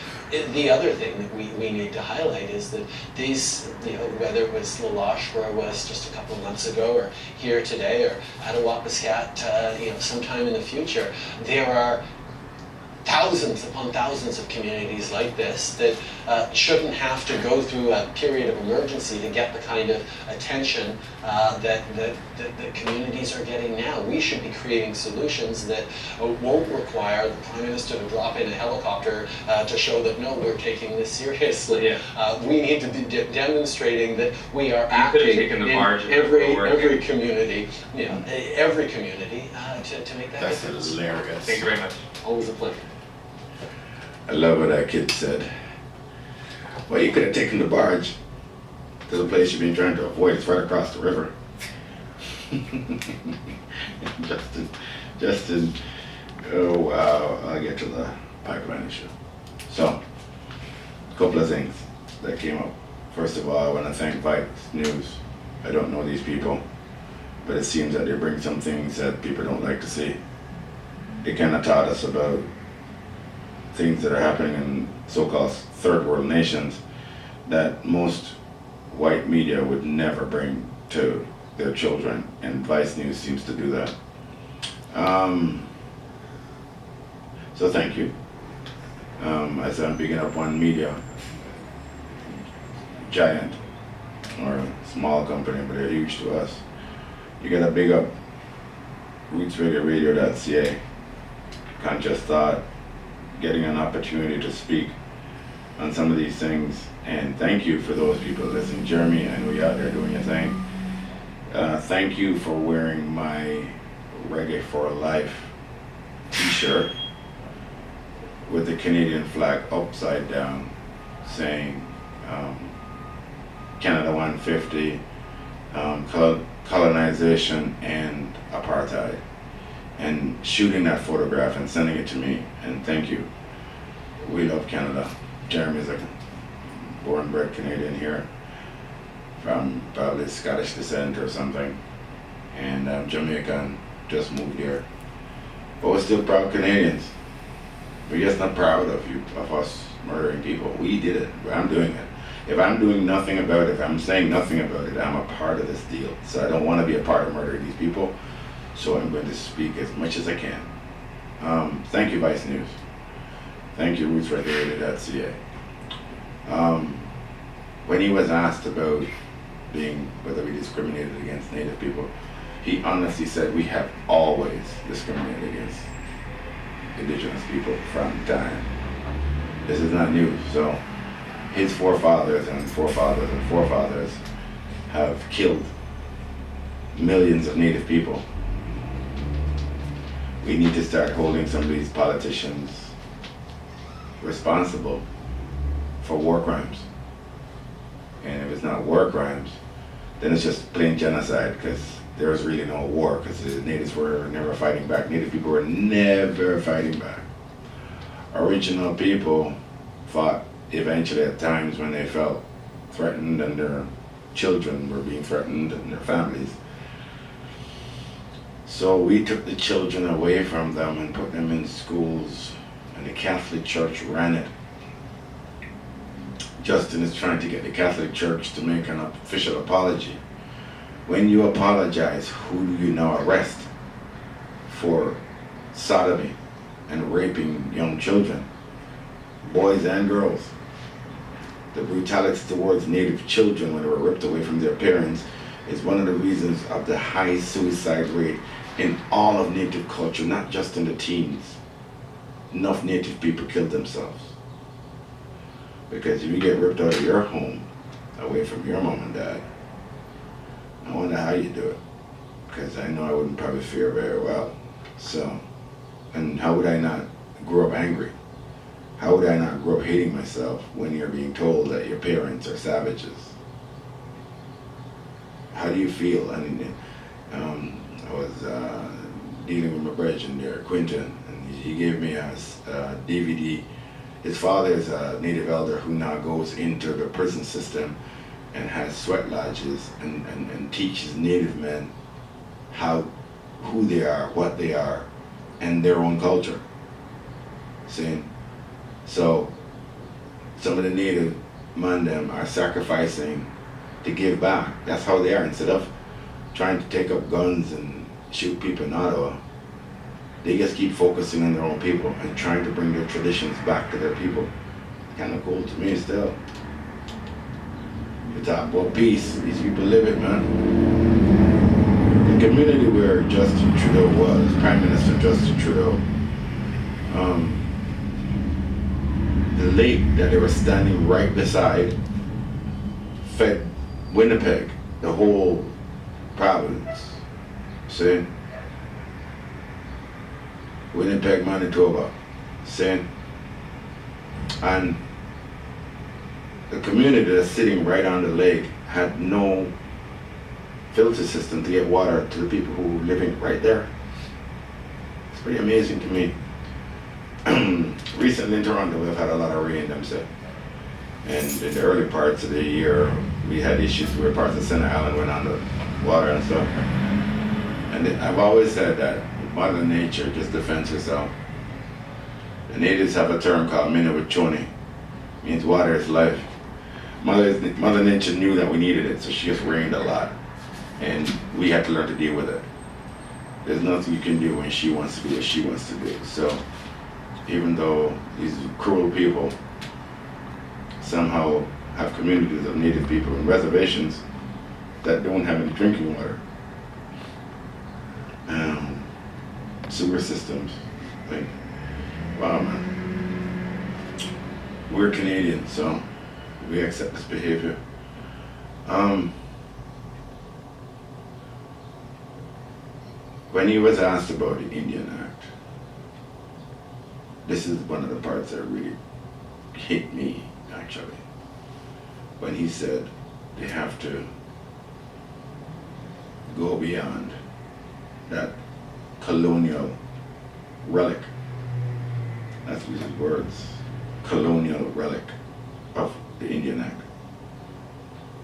the other thing that we need to highlight is that these, whether it was Lalash where I was just a couple of months ago, or here today, or Attawapiskat, sometime in the future, there are thousands upon thousands of communities like this that shouldn't have to go through a period of emergency to get the kind of attention that communities are getting now. We should be creating solutions that won't require the Prime Minister to drop in a helicopter to show that, no, we're taking this seriously. Yeah. We need to be demonstrating that we are acting in every community, every community to make that That's difference. hilarious. Thank you very much. Always a pleasure. I love what that kid said. Well, you could have taken the barge to the place you've been trying to avoid. It's right across the river. Justin, oh wow, I'll get to the pipeline issue. So, a couple of things that came up. First of all, I want to thank Vice News. I don't know these people, but it seems that they bring some things that people don't like to see. They kind of taught us about things that are happening in so-called third world nations that most white media would never bring to their children, and Vice News seems to do that. So thank you. As I'm picking up one media giant or a small company, but they're huge to us. You gotta big up rootsradio.ca. Conscious thought, getting an opportunity to speak on some of these things, and thank you for those people listening. Jeremy, I know you're out there doing your thing. Thank you for wearing my Reggae for Life t-shirt with the Canadian flag upside down saying Canada 150, colonization and apartheid, and shooting that photograph and sending it to me, and thank you. We love Canada. Jeremy's a born and bred Canadian here, from probably Scottish descent or something, and Jamaican, just moved here. But we're still proud Canadians. We're just not proud of us murdering people. We did it. I'm doing it. If I'm doing nothing about it, if I'm saying nothing about it, I'm a part of this deal. So I don't want to be a part of murdering these people. So I'm going to speak as much as I can. Thank you, Vice News. Thank you, rootsregulated.ca. When he was asked about whether we discriminated against Native people, he honestly said we have always discriminated against Indigenous people from time. This is not new. So his forefathers and forefathers and forefathers have killed millions of Native people. We need to start holding some of these politicians responsible for war crimes. And if it's not war crimes, then it's just plain genocide, because there was really no war, because the natives were never fighting back. Native people were never fighting back. Original people fought eventually at times when they felt threatened and their children were being threatened and their families. So we took the children away from them and put them in schools, and the Catholic Church ran it. Justin is trying to get the Catholic Church to make an official apology. When you apologize, who do you now arrest for sodomy and raping young children, boys and girls? The brutality towards Native children when they were ripped away from their parents is one of the reasons of the high suicide rate in all of Native culture, not just in the teens. Enough Native people killed themselves. Because if you get ripped out of your home, away from your mom and dad, I wonder how you do it. Because I know I wouldn't probably fare very well. So, and how would I not grow up angry? How would I not grow up hating myself when you're being told that your parents are savages? How do you feel? And I was dealing with my brother there, Quentin, and he gave me a DVD. His father is a Native elder who now goes into the prison system and has sweat lodges and teaches Native men who they are, what they are, and their own culture. See? So some of the Native Mandem are sacrificing to give back. That's how they are. Instead of trying to take up guns and shoot people in Ottawa, they just keep focusing on their own people and trying to bring their traditions back to their people. Kind of cool to me still. You talk about peace, these people live it, man. The community where Justin Trudeau was, Prime Minister Justin Trudeau, the lake that they were standing right beside fed Winnipeg, the whole province. See? Winnipeg, Manitoba. See? And the community that's sitting right on the lake had no filter system to get water to the people who were living right there. It's pretty amazing to me. Recently in Toronto, we've had a lot of rain, them said. And in the early parts of the year, we had issues where parts of Center Island went under water and stuff. And I've always said that Mother Nature just defends herself. The natives have a term called Minawachoni, means water is life. Mother Nature knew that we needed it, so she just rained a lot. And we had to learn to deal with it. There's nothing you can do when she wants to do what she wants to do. So even though these cruel people somehow have communities of Native people and reservations that don't have any drinking water, sewer systems, like, wow, man. We're Canadian, so we accept this behavior. When he was asked about the Indian Act, this is one of the parts that really hit me, actually. When he said they have to go beyond that colonial relic. That's his words. Colonial relic of the Indian Act.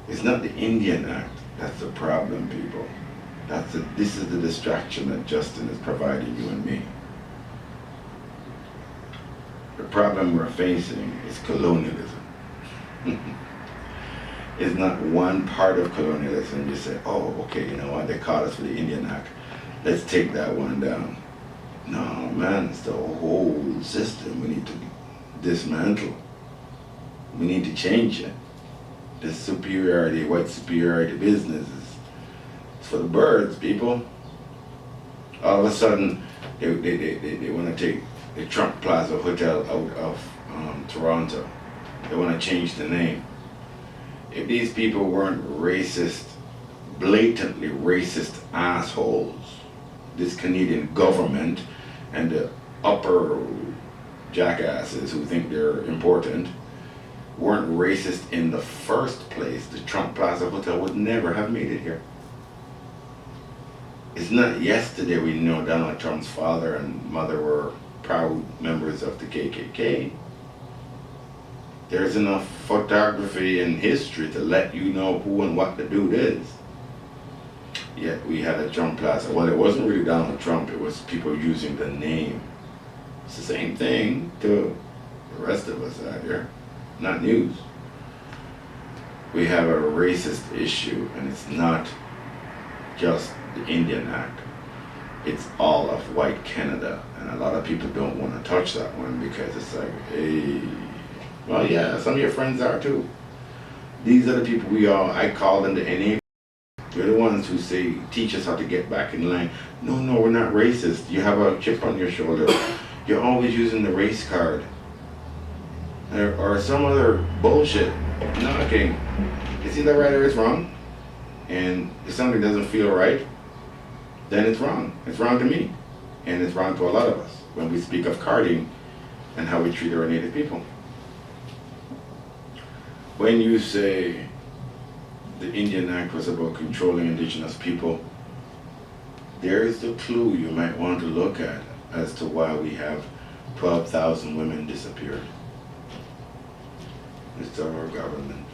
It's not the Indian Act that's the problem, people. This is the distraction that Justin is providing you and me. The problem we're facing is colonialism. is not one part of colonialism. You say, oh, okay, you know what, they caught us for the Indian Act. Let's take that one down. No, man, it's the whole system we need to dismantle. We need to change it. This superiority, white superiority business is for the birds, people. All of a sudden, they want to take the Trump Plaza Hotel out of Toronto. They want to change the name. If these people weren't racist, blatantly racist assholes, this Canadian government and the upper jackasses who think they're important weren't racist in the first place, the Trump Plaza Hotel would never have made it here. It's not yesterday we know Donald Trump's father and mother were proud members of the KKK. There's enough photography and history to let you know who and what the dude is. Yet we had a Trump Plaza. Well, it wasn't really Donald Trump, it was people using the name. It's the same thing to the rest of us out here. Not news. We have a racist issue, and it's not just the Indian Act. It's all of white Canada, and a lot of people don't want to touch that one because it's like, hey, well, yeah, some of your friends are too. These are the people I call them the NA. They're the ones who say, teach us how to get back in line. No, we're not racist. You have a chip on your shoulder. You're always using the race card. Or some other bullshit. No, okay. It's either right or it's wrong. And if something doesn't feel right, then it's wrong. It's wrong to me. And it's wrong to a lot of us when we speak of carding and how we treat our Native people. When you say the Indian Act was about controlling indigenous people, there is the clue you might want to look at as to why we have 12,000 women disappeared. It's our government.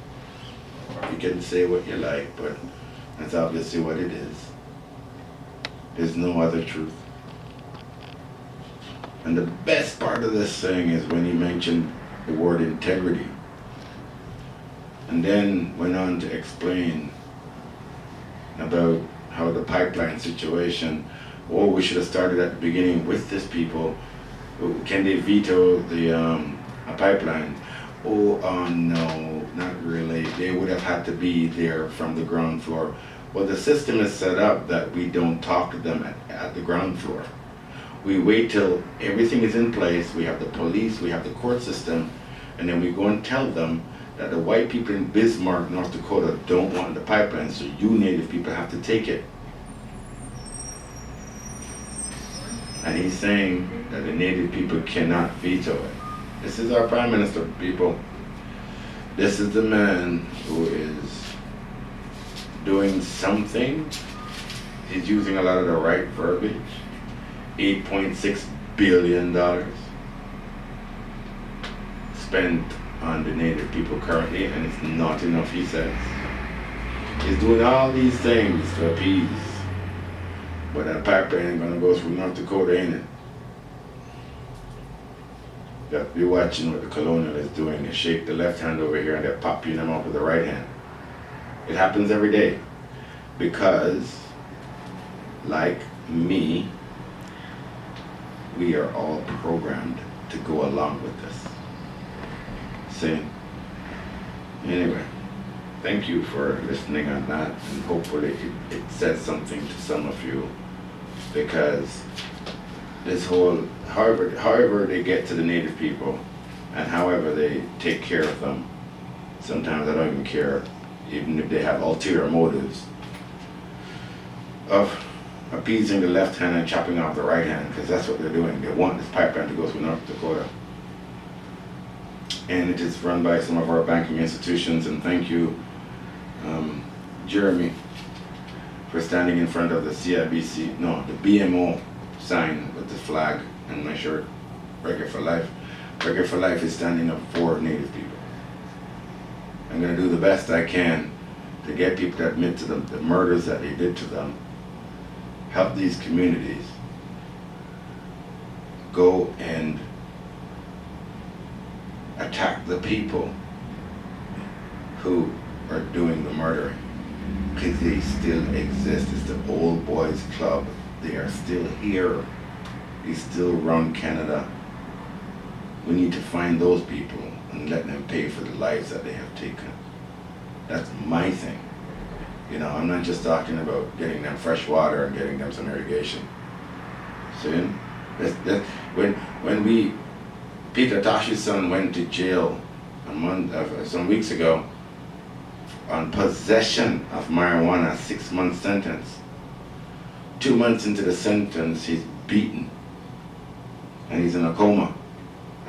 You can say what you like, but that's obviously what it is. There's no other truth. And the best part of this thing is when he mentioned the word integrity, and then went on to explain about how the pipeline situation, we should have started at the beginning with these people. Can they veto the a pipeline? Oh, no, not really. They would have had to be there from the ground floor. Well, the system is set up that we don't talk to them at the ground floor. We wait till everything is in place. We have the police, we have the court system, and then we go and tell them that the white people in Bismarck, North Dakota don't want the pipeline, so you Native people have to take it. And he's saying that the Native people cannot veto it. This is our Prime Minister, people. This is the man who is doing something. He's using a lot of the right verbiage. $8.6 billion spent on the Native people currently, and it's not enough, he says. He's doing all these things to appease, but that pipeline ain't gonna go through North Dakota, ain't it? You have to be watching what the colonial is doing. They shake the left hand over here and they're popping them up with the right hand. It happens every day because, like me, we are all programmed to go along with this. See? Anyway, thank you for listening on that, and hopefully it says something to some of you, because this whole, however they get to the Native people and however they take care of them, sometimes I don't even care, even if they have ulterior motives of appeasing the left hand and chopping off the right hand, because that's what they're doing. They want this pipeline to go through North Dakota. And it is run by some of our banking institutions, and thank you, Jeremy, for standing in front of the CIBC, no, the BMO sign with the flag and my shirt, Reggae for Life. Reggae for Life is standing up for Native people. I'm going to do the best I can to get people to admit to them the murders that they did to them, help these communities go and attack the people who are doing the murdering. Because they still exist. It's the old boys club. They are still here. They still run Canada. We need to find those people and let them pay for the lives that they have taken. That's my thing. You know, I'm not just talking about getting them fresh water and getting them some irrigation. See? When Peter Tosh's son went to jail some weeks ago on possession of marijuana, 6-month sentence. 2 months into the sentence, he's beaten. And he's in a coma.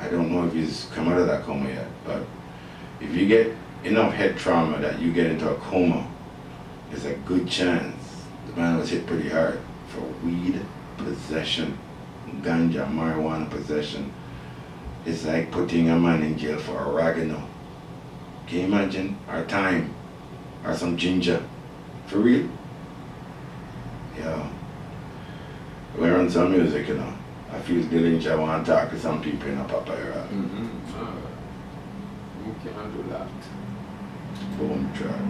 I don't know if he's come out of that coma yet, but if you get enough head trauma that you get into a coma, there's a good chance the man was hit pretty hard for weed possession, ganja, marijuana possession. It's like putting a man in jail for oregano. Can you imagine? Or thyme, or some ginger. For real? Yeah. We run some music, you know. I feel Dillinger, I want to talk to some people in a papaya. You can do that. Boom track.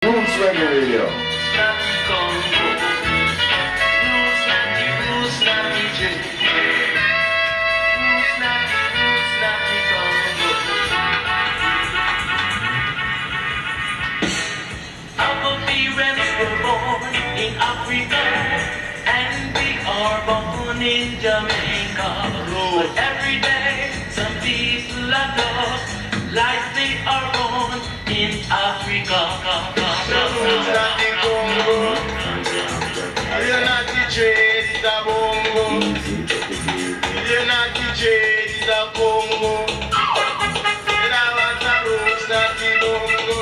Roots Reggae Radio. In Africa, and we are born in Jamaica. But every day, some people are lost, like they are born in Africa. You're not the trade, it's a bongo. You're not the trade, it's a bongo. I want a roots, not the bongo.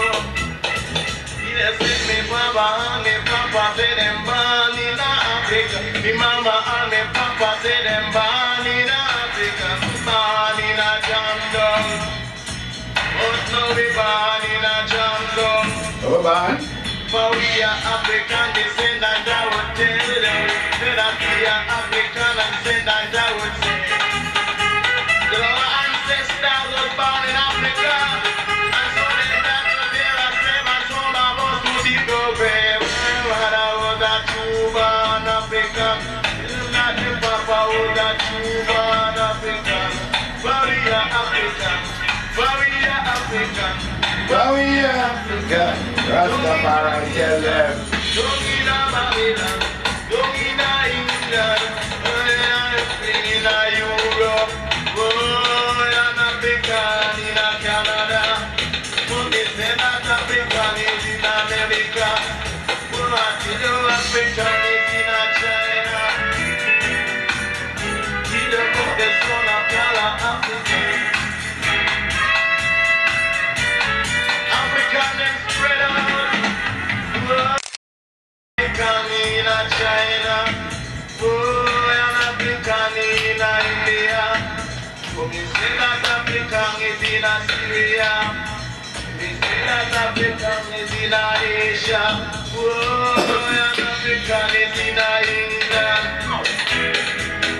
Yes, me papa say them born in Africa. Me mama and me papa say them born in Africa. Born in a jam down. But now we born in a jam down. Oh, man. But we are African descendants, I would tell them. That we are African descendants, I would say. Our ancestors was born in Africa. And so they got to their slave and some of us to see go back. When I was a Cuban African, not the Papa was a Cuban African. But we are African. But we are African. But we are Africa. Rastafari tell them. Don't in a Babylon, don't in a England, in a Europe, an African in a Canada, not African is in America, African is in a China. He's the son of color African. African and spread out. African in a China, an African in a India. But me say that African is in a Syria. Me say that African is in a Asia. An African is in a England.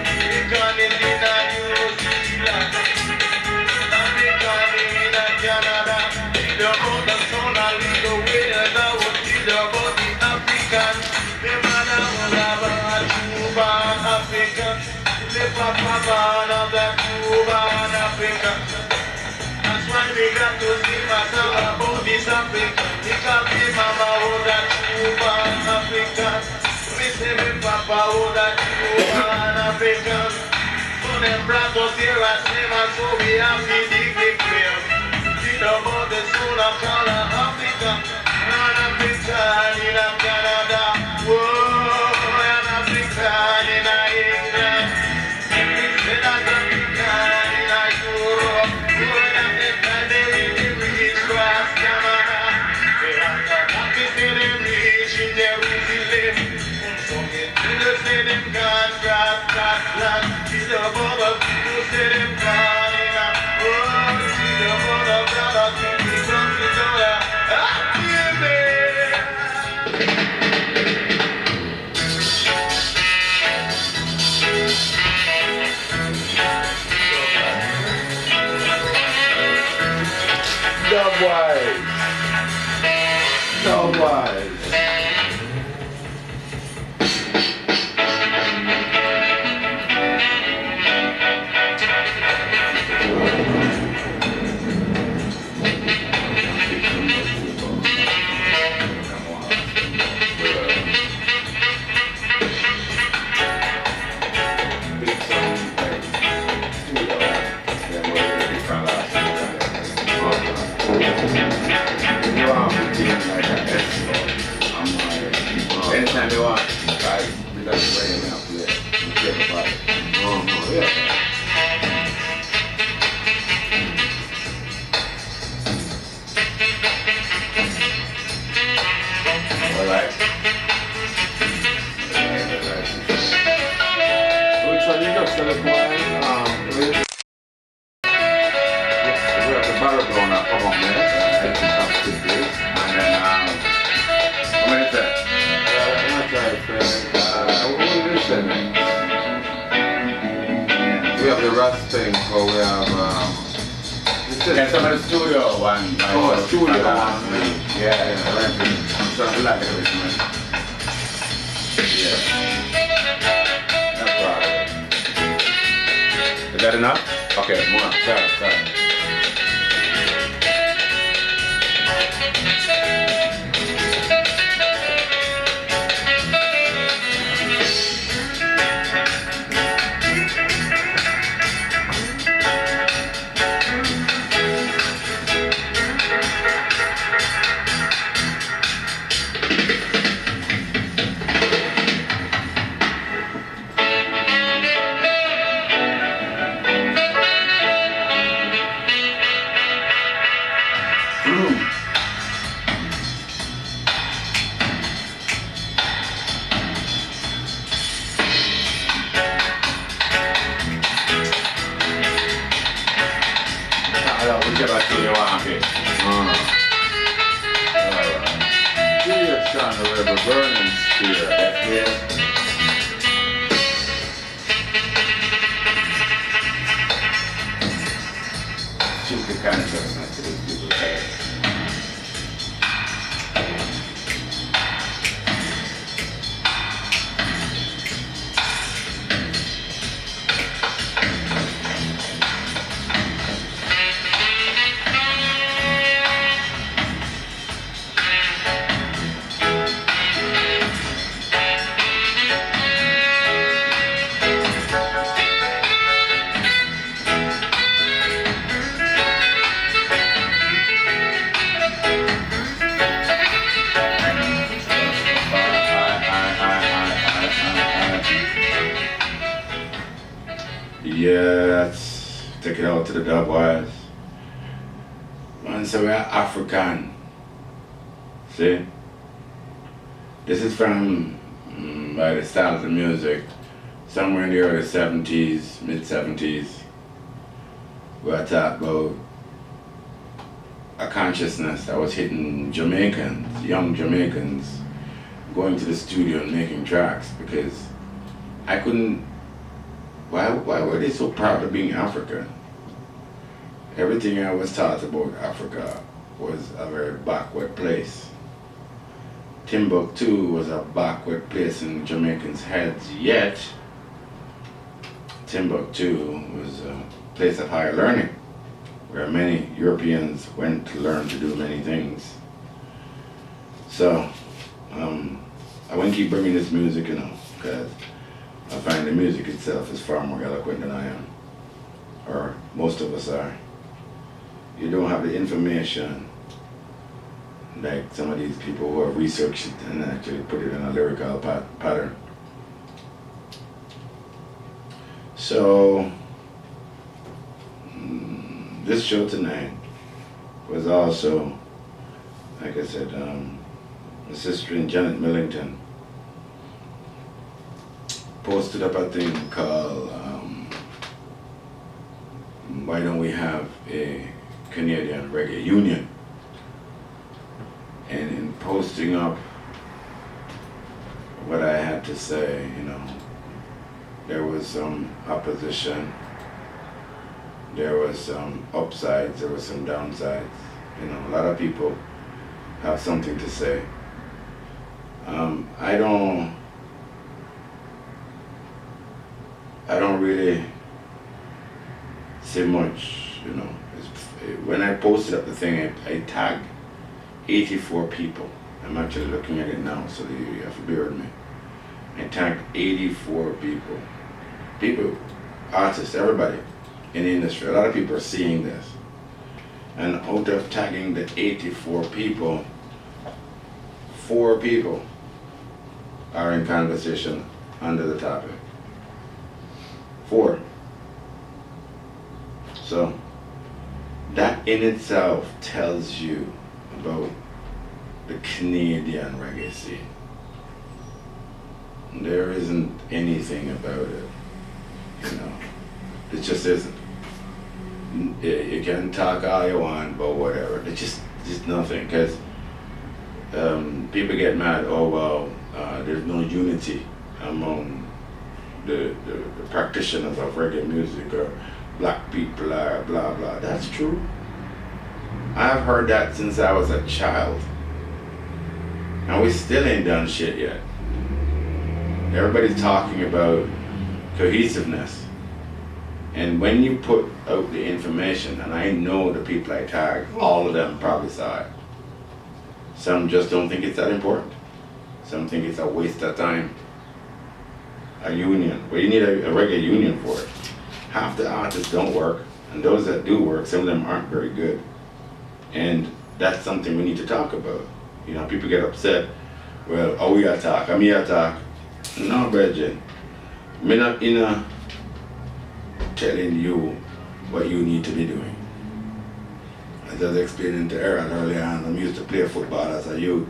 African is in a New Zealand. African in a Canada. The mother son a little way that I would tell about the African. The mother was a Cuban African. The papa born of the Cuban African. That's why we got to sing a song about this African. Because the mama was a Cuban African. We say the papa was a Cuban African. So them brought us here as same and so we have to declare. About the soul of color Africa, an African in a Canada, an African in a England, an African in a Europe, an African in the rich class Canada, an African in the rich in Jerusalem, some people say them can't cross Scotland, it's the border people say them can't in a Dub look like, we have the barrel down that come up there. And then, how many is that? I'm not trying to what is this then? We have the rust thing, so we have, Yeah, some of the studio one. studio one. Yeah. Something like it, man. Yeah. No problem. Is that enough? Okay, more. Sorry. Whichever tune you want to pick. Serious on the river, burning spear. Yes. She's the kind of person that these people say. Yeah, let's take it out to the dub wires. Man, so we're African. See? This is from, by the style of the music, somewhere in the early 70s, mid 70s, where I talk about a consciousness that was hitting Jamaicans, young Jamaicans, going to the studio and making tracks, because I couldn't. Why were they so proud of being African? Everything I was taught about Africa was a very backward place. Timbuktu was a backward place in Jamaicans' heads, yet Timbuktu was a place of higher learning, where many Europeans went to learn to do many things. So, I won't keep bringing this music, because I find the music itself is far more eloquent than I am, or most of us are. You don't have the information like some of these people who have researched it and actually put it in a lyrical pattern. So, this show tonight was also, like I said, my sister in Janet Millington posted up a thing called why don't we have a Canadian Reggae Union? And in posting up what I had to say, there was some opposition, there was some upsides, there was some downsides. A lot of people have something to say. I don't really say much, When I posted up the thing, I tagged 84 people. I'm actually looking at it now, so you have to bear with me. I tagged 84 people. People, artists, everybody in the industry. A lot of people are seeing this. And out of tagging the 84 people, 4 people are in conversation under the topic. 4. So that in itself tells you about the Canadian reggae scene. There isn't anything about it You know, it just isn't. You can talk all you want, but whatever. It's just nothing. Because people get mad. Oh well, there's no unity among the practitioners of reggae music, or black people are blah blah. That's true. I've heard that since I was a child, and we still ain't done shit yet. Everybody's talking about cohesiveness. And when you put out the information, and I know the people I tag, all of them probably saw it. Some just don't think it's that important. Some think it's a waste of time. A union. Well, you need a reggae union for it. Half the artists don't work, and those that do work, some of them aren't very good. And that's something we need to talk about. You know, people get upset. Well, oh, we gotta talk. I'm here to talk. No, Bridget. Me not telling you what you need to be doing. As I was explaining to Aaron earlier on, I used to play football as a youth.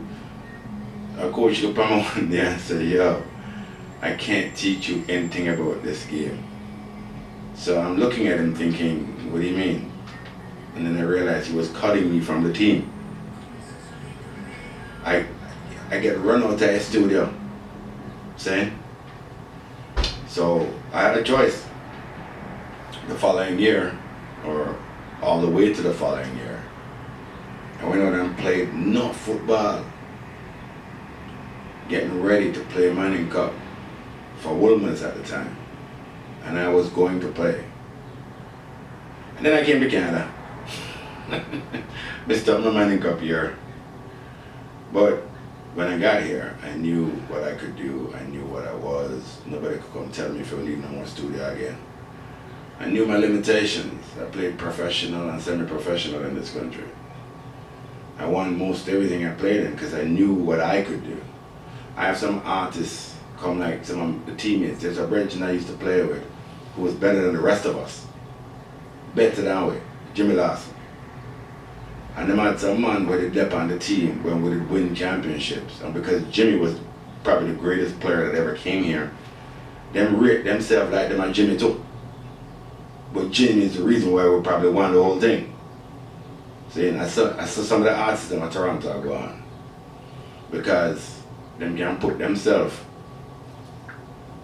A coach looked at me one day and said, yo, I can't teach you anything about this game. So I'm looking at him thinking, what do you mean? And then I realized he was cutting me from the team. I get run out of the studio. See? So I had a choice. The following year, or all the way to the following year, I went out and played no football, getting ready to play Manning Cup for Woolman's at the time, and I was going to play. And then I came to Canada. Missed up my Manning Cup year, but when I got here, I knew what I could do. I knew what I was. Nobody could come tell me if I would leave no more studio again. I knew my limitations. I played professional and semi-professional in this country. I won most everything I played in because I knew what I could do. I have some artists come, like some of the teammates. There's a Bridget I used to play with who was better than the rest of us. Better than we, Jimmy Lawson. And them had some man where they dep on the team when we would win championships. And because Jimmy was probably the greatest player that ever came here, them rate themselves like them and Jimmy too. But Jimmy is the reason why we probably won the whole thing. See, and I saw some of the artists in Toronto go on. Because them can put themselves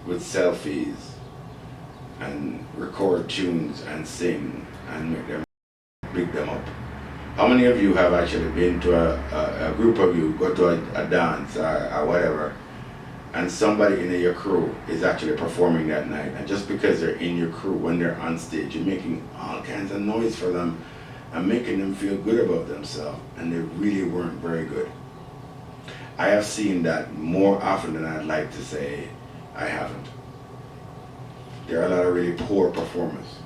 with selfies and record tunes and sing and make them big them up. How many of you have actually been to a group of you, go to a dance or whatever, and somebody in your crew is actually performing that night, and just because they're in your crew, when they're on stage, you're making all kinds of noise for them and making them feel good about themselves, and they really weren't very good. I have seen that more often than I'd like to say I haven't. There are a lot of really poor performers,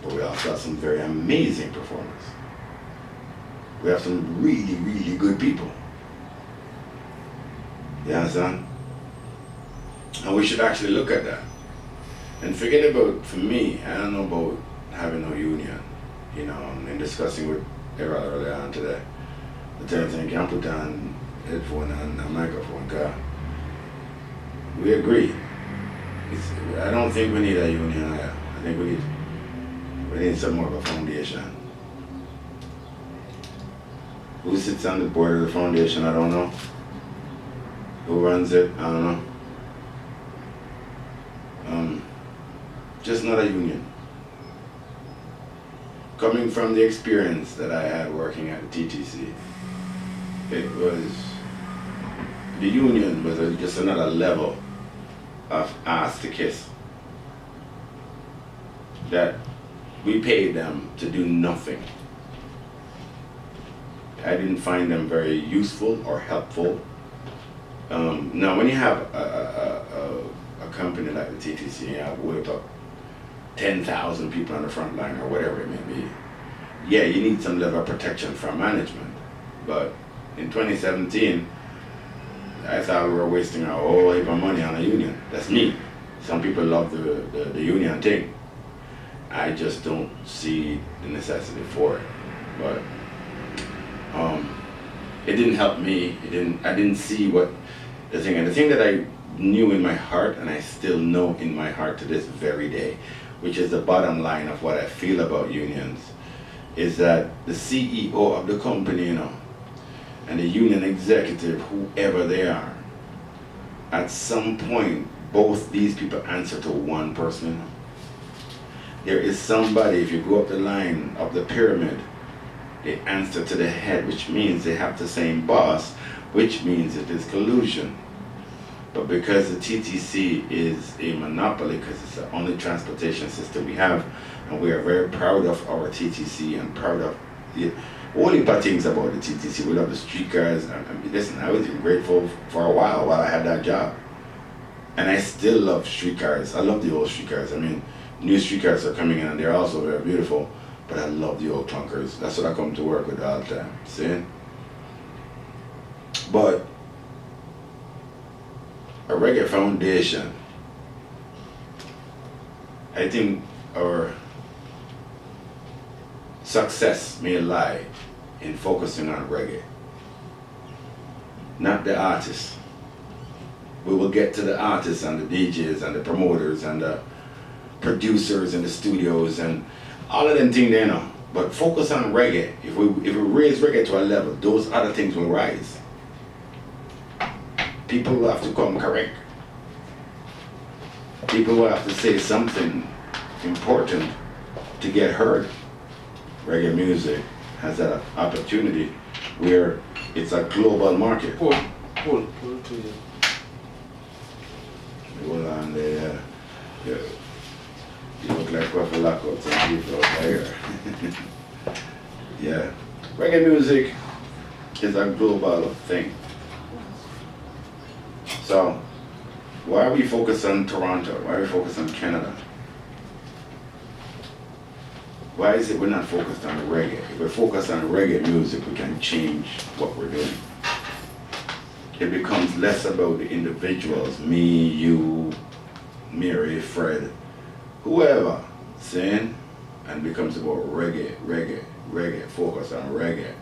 but we also have some very amazing performers. We have some really, really good people. You understand? And we should actually look at that. And forget about, for me, I don't know about having no union. You know, in discussing with Errol earlier on today, the terms you can put on headphone and a microphone, because we agree. I don't think we need a union. I think we need some more of a foundation. Who sits on the board of the foundation, I don't know. Who runs it, I don't know. Just not a union. Coming from the experience that I had working at the TTC, the union was just another level of ass to kiss. That we paid them to do nothing. I didn't find them very useful or helpful. Now, when you have a company like the TTC, you have way up 10,000 people on the front line or whatever it may be, yeah, you need some level of protection from management. But in 2017, I thought we were wasting our whole heap of money on a union. That's me. Some people love the union thing. I just don't see the necessity for it. But it didn't help me. I didn't see what the thing. And the thing that I knew in my heart, and I still know in my heart to this very day, which is the bottom line of what I feel about unions, is that the CEO of the company, and the union executive, whoever they are, at some point, both these people answer to one person. There is somebody, if you go up the line of the pyramid, they answer to the head, which means they have the same boss, which means it is collusion. But because the TTC is a monopoly, because it's the only transportation system we have, and we are very proud of our TTC and proud of the only bad things about the TTC. We love the streetcars. Listen, I was grateful for a while I had that job. And I still love streetcars. I love the old streetcars. I mean, new streetcars are coming in and they're also very beautiful, but I love the old clunkers. That's what I come to work with all the time. See? But a reggae foundation, I think our success may lie in focusing on reggae, not the artists. We will get to the artists and the DJs and the promoters and the producers and the studios and all of them things there now. But focus on reggae. If we raise reggae to a level, those other things will rise. People will have to come correct. People will have to say something important to get heard. Reggae music has that opportunity where it's a global market. Pull to you. Hold on there. Yeah. You look like we have to lock up some people out there. Yeah. Reggae music is a global thing. So, why are we focused on Toronto? Why are we focused on Canada? Why is it we're not focused on reggae? If we're focused on reggae music, we can change what we're doing. It becomes less about the individuals, me, you, Mary, Fred, whoever, saying, and becomes about reggae, focus on reggae.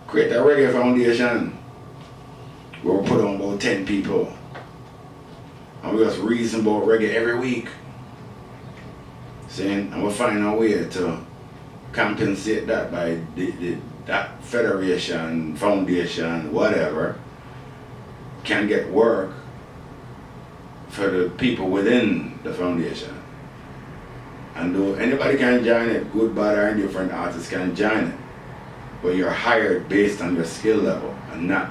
Create a reggae foundation where we put on about 10 people and we just reason about reggae every week. Saying, and we'll find a way to compensate that by that federation, foundation, whatever, can get work for the people within the foundation. And though anybody can join it, good, bad, or indifferent artists can join it. But you're hired based on your skill level and not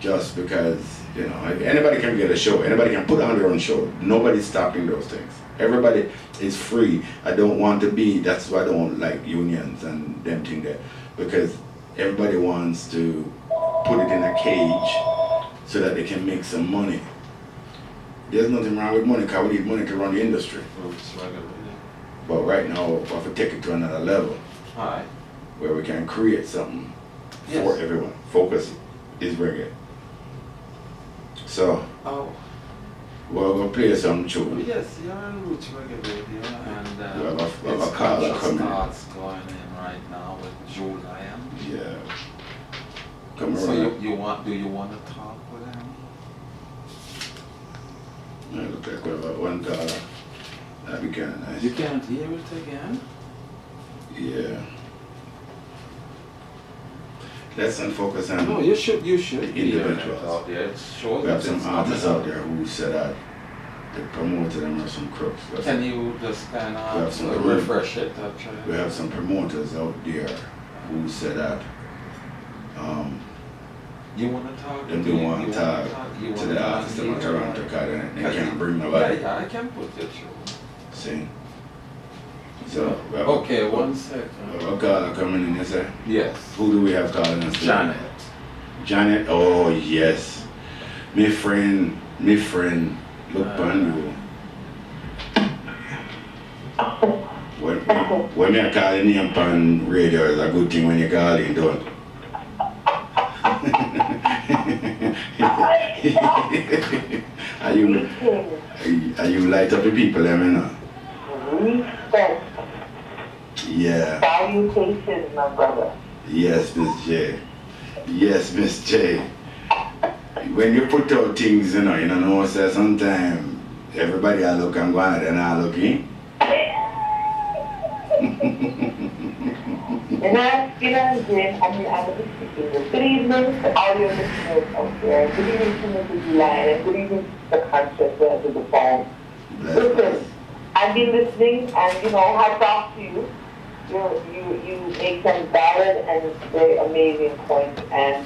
just because, anybody can get a show, anybody can put on their own show. Nobody's stopping those things. Everybody is free. I don't want to be, that's why I don't like unions and them thing there. Because everybody wants to put it in a cage so that they can make some money. There's nothing wrong with money because we need money to run the industry. But right now, we have to take it to another level. Alright. Where we can create something for everyone. Focus is reggae. So, we're going to play some tune. Yes, you're on Roots Reggae Radio, and We have a it's caller conscious coming. thoughts going in right now with JuLion. Yeah. Come So around. do you want to talk with him? I look like we have one caller. That'd be kind of nice. You can't hear it again? Yeah. Let's not focus on. No, you should hear it Individuals. out there. It shows We have that some it's artists not- out there who said that the promoter them are some crooks. Can you just kind We have some of refresh it? We have some promoters out there who said that You want to talk? them don't want to talk You to wanna the talk artists in here? Toronto because they can't bring Yeah, nobody. yeah, I can put it through. See? So, we have Okay, one we second. have a caller coming in, you say? Yes. Who do we have calling us? today? Janet. Janet, oh yes. My friend, look on you. When I call your name on radio, it's a good thing when you call in, don't it? Are you light up the people, let me know? Respect. Yeah. Salutations, my brother. Yes, Miss J. Yes, Miss J. when you put out things, you know, say sometimes everybody I look and go on and I look in. And I'm Jim. I'm the speaking. Good evening to all your listeners out there. Good evening to Mrs. JuLion, and good evening to the conscious to the phone. Listen, I've been listening, and hats off to you. You make some valid and very amazing points, and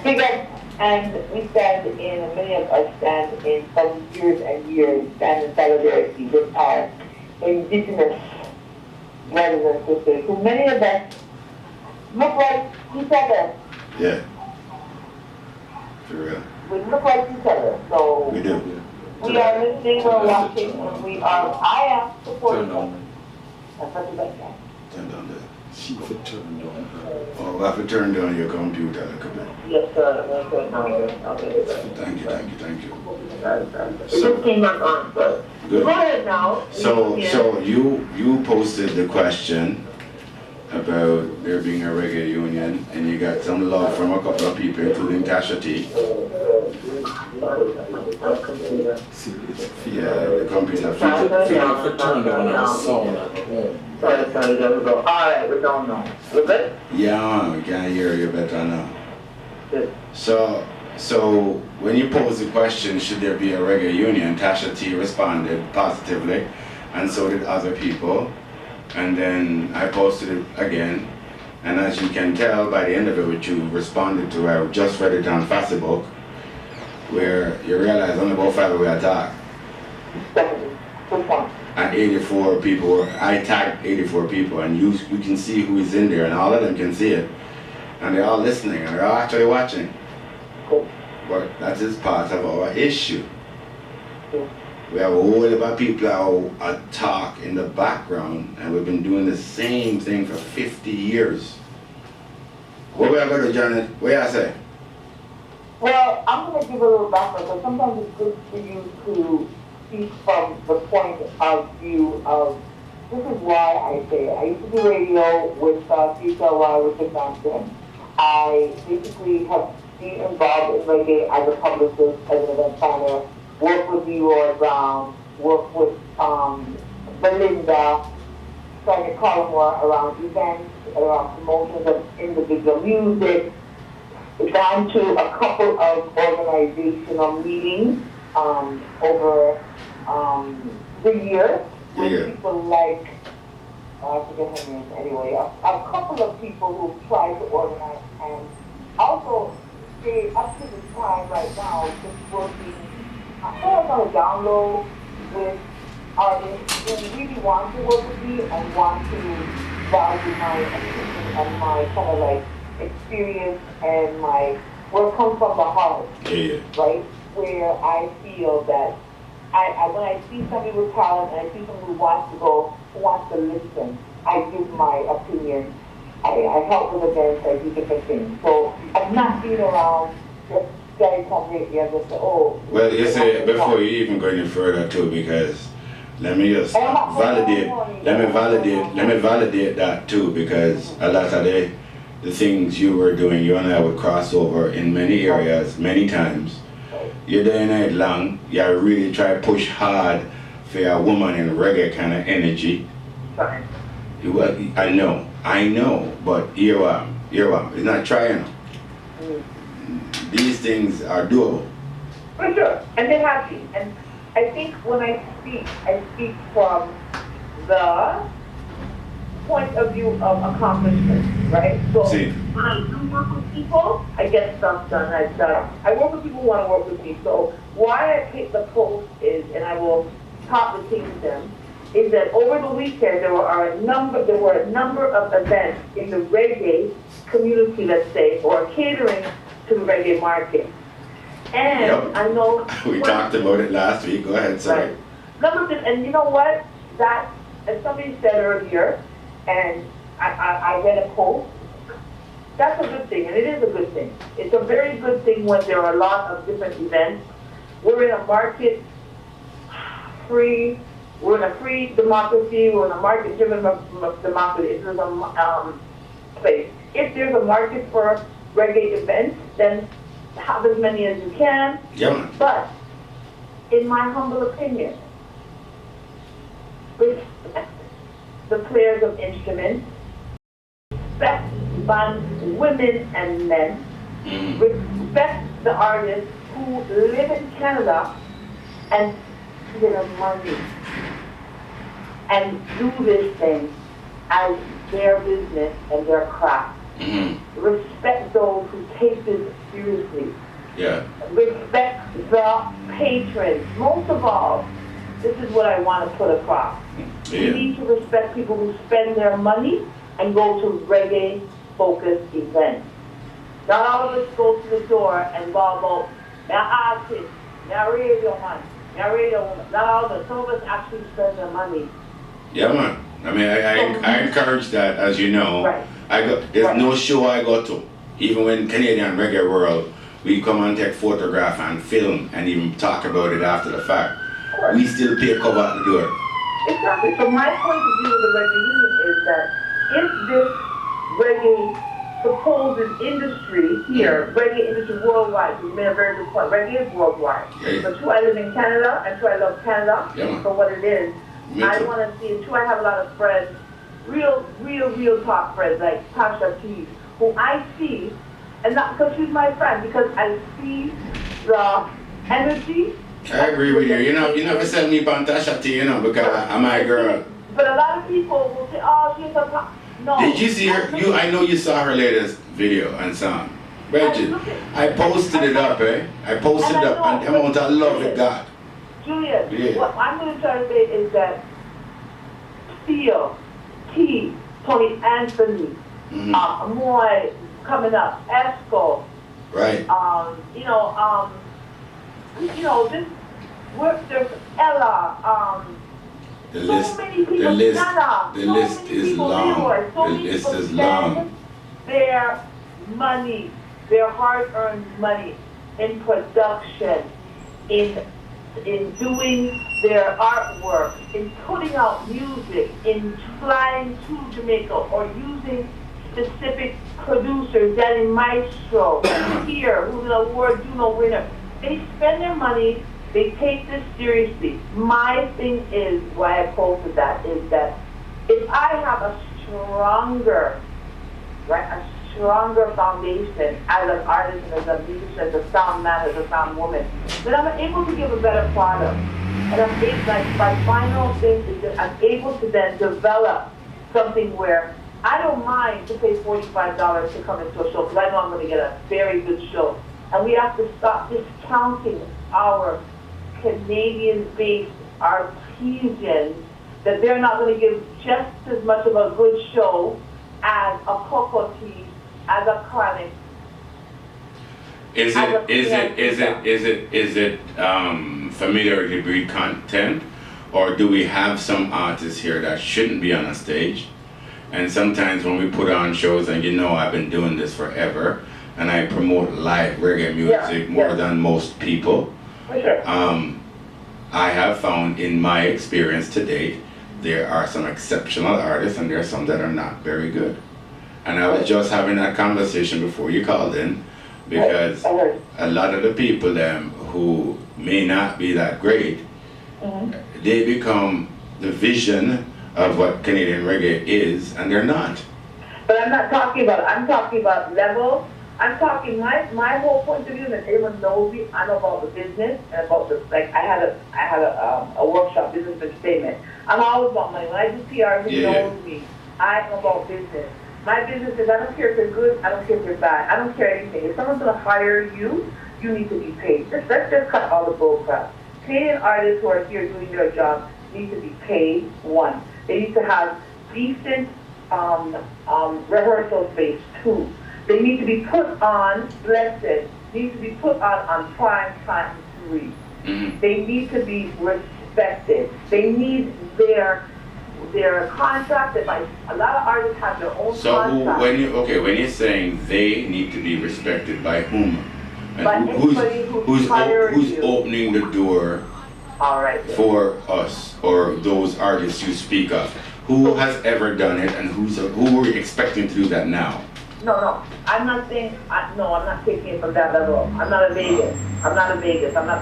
big up. And we stand in, many of us stand in from years and years, stand in solidarity with our indigenous brothers and sisters, who many of us look like each other. Yeah. For real. We look like each other. So We do. we are listening, we're watching, and I am supporting them as much as I can. Turn down the. She could turn down her. Oh, we'll have to turn down your computer a little bit. Yes, sir. Yes, sir. Thank you. It just came back on, but Good. go ahead now. So you posted the question about there being a reggae union, and you got some love from a couple of people, including Tasha T. Yeah, the computer. Feel for turn down her sound at home. Sorry, there we go. Alright, we're going now. We're good? Yeah, we can hear you better now. Good. So when you posed the question, should there be a reggae union, Tasha T responded positively, and so did other people. And then I posted it again, and as you can tell by the end of it, which you responded to, I just read it on Facebook, where you realize only about 5 we attack. Definitely. Good point. And 84 people, I tagged 84 people, and you can see who is in there, and all of them can see it. And they're all listening, and they're all actually watching. Good. But that is part of our issue. Good. We have a whole lot of people who talk in the background, and we've been doing the same thing for 50 years. What we are going to do, Janet? What do you say? Well, I'm going to give a little background, because sometimes it's good for you to speak from the point of view of, this is why I say it. I used to do radio with CHLY, with Johnson. I basically have been involved in reggae as a publicist, as an event planner, work with Leroy Brown, work with Belinda, trying to call more around events, around promotions of individual music, gone to a couple of organizational meetings over the years with people like, I forget her name anyway, a couple of people who tried to organize, and also stay up to the time right now just working, I feel like on a download with artists who really want to work with me and want to value my opinion and my kind of like experience and my work comes from the heart, right? Where I feel that when I see somebody with talent and I see somebody who wants to go, who wants to listen, I give my opinion. I help with events, I do different things. So I've not been around just getting something and just say, oh. Well, you say before you even go any further too, because let me just validate that too, because a lot of the things you were doing, you and I would cross over in many areas, many times. You're doing it long, you really try to push hard for a woman in reggae kind of energy. Right. Well, I know, but here I am. It's not trying. These things are doable. For sure, and they have been. And I think when I speak from the point of view of accomplishment, right? So when I do work with people, I get stuff done. I work with people who want to work with me. So why I pick the post is, and I will talk the things to them, is that over the weekend there were a number of events in the reggae community, let's say, or catering to the reggae market. And I know we talked about it last week. Go ahead, sorry. Right. And you know what? That, as somebody said earlier, and I read a post, that's a good thing, and it is a good thing. It's a very good thing when there are a lot of different events. We're in a market free. We're in a free democracy. We're in a market-driven democracy. If there's a place, if there's a market for reggae events, then have as many as you can. Yeah, man. But, in my humble opinion, respect the players of instruments, respect women and men, respect the artists who live in Canada and their money and do this thing as their business and their craft. Respect those who take this seriously. Yeah. Respect the patrons. Most of all, this is what I want to put across. We Yeah. need to respect people who spend their money and go to reggae-focused events. Not all of us go to the door and bob out, now artist, now radio man, now radio woman. Not all of us. Some of us actually spend their money. Yeah, man. I mean, I encourage that, as you know. Right. There's no show I go to, even when Canadian Reggae World, we come and take photograph and film and even talk about it after the fact. We still pay cover at the door. Exactly. So my point of view of the reggae union is that if this reggae supposed industry here, reggae industry worldwide, you made a very good point. Reggae is worldwide. Yeah. But true, I live in Canada, and true, I love Canada for what it is. Me I too. want to see, and true, I have a lot of friends, real top friends, like Tasha T, who I see, and not because she's my friend, because I see the energy. I agree with you. You never sell me Pantasha T, because I'm my girl. But a lot of people will say, oh, she's a pop. No. Did you see her? I know you saw her latest video and song. Bridget, I posted it up, I posted it up, and the amount of love it got. JuLion, Yeah. what I'm going to try to say is that Theo, T, Tony Anthony, Moy coming up, Esco, Right. just work, there's Ella, The so list, many people, the list, Nana, the so list many is people, long. Leroy, so The many list people is spend long. their money, their hard-earned money in production, in doing their artwork, in putting out music, in flying to Jamaica, or using specific producers, Danny Maestro, here, who's an award Juno winner. They spend their money, they take this seriously. My thing is, why I posted that, is that if I have a stronger foundation as an artist and as a musician, as a sound man, as a sound woman, then I'm able to give a better product. And I'm able, my final thing is that I'm able to then develop something where I don't mind to pay $45 to come into a show, because I know I'm going to get a very good show. And we have to stop discounting our Canadian-based artisans, that they're not going to give just as much of a good show as a Cocoa Tea, as a Chronic. Is it familiar to breed content, or do we have some artists here that shouldn't be on a stage? And sometimes when we put on shows, and I've been doing this forever, and I promote live reggae music more than most people. For sure. I have found in my experience to date, there are some exceptional artists and there are some that are not very good. And I was just having that conversation before you called in, because a lot of the people who may not be that great, they become the vision of what Canadian reggae is, and they're not. But I'm not talking about, I'm talking about level. I'm talking, my whole point of view, that everyone knows me, I'm about the business and about the, like, I had a workshop, business entertainment. I'm always about money. When I do PR, who knows me? I'm about business. My business is, I don't care if you're good, I don't care if you're bad, I don't care anything. If someone's gonna hire you, you need to be paid. Let's just cut all the bull crap. Canadian artists who are here doing their job need to be paid, one. They need to have decent rehearsal space, two. They need to be put on, blessed, need to be put on prime time, three. They need to be respected. They need their contract. A lot of artists have their own contract. When you're saying they need to be respected, by whom? And By anybody who's opening the door for us, or those artists you speak of? Who has ever done it, and who are we expecting to do that now? no, I'm not saying, no, I'm not taking it from that level. I'm not a Vegas. I'm not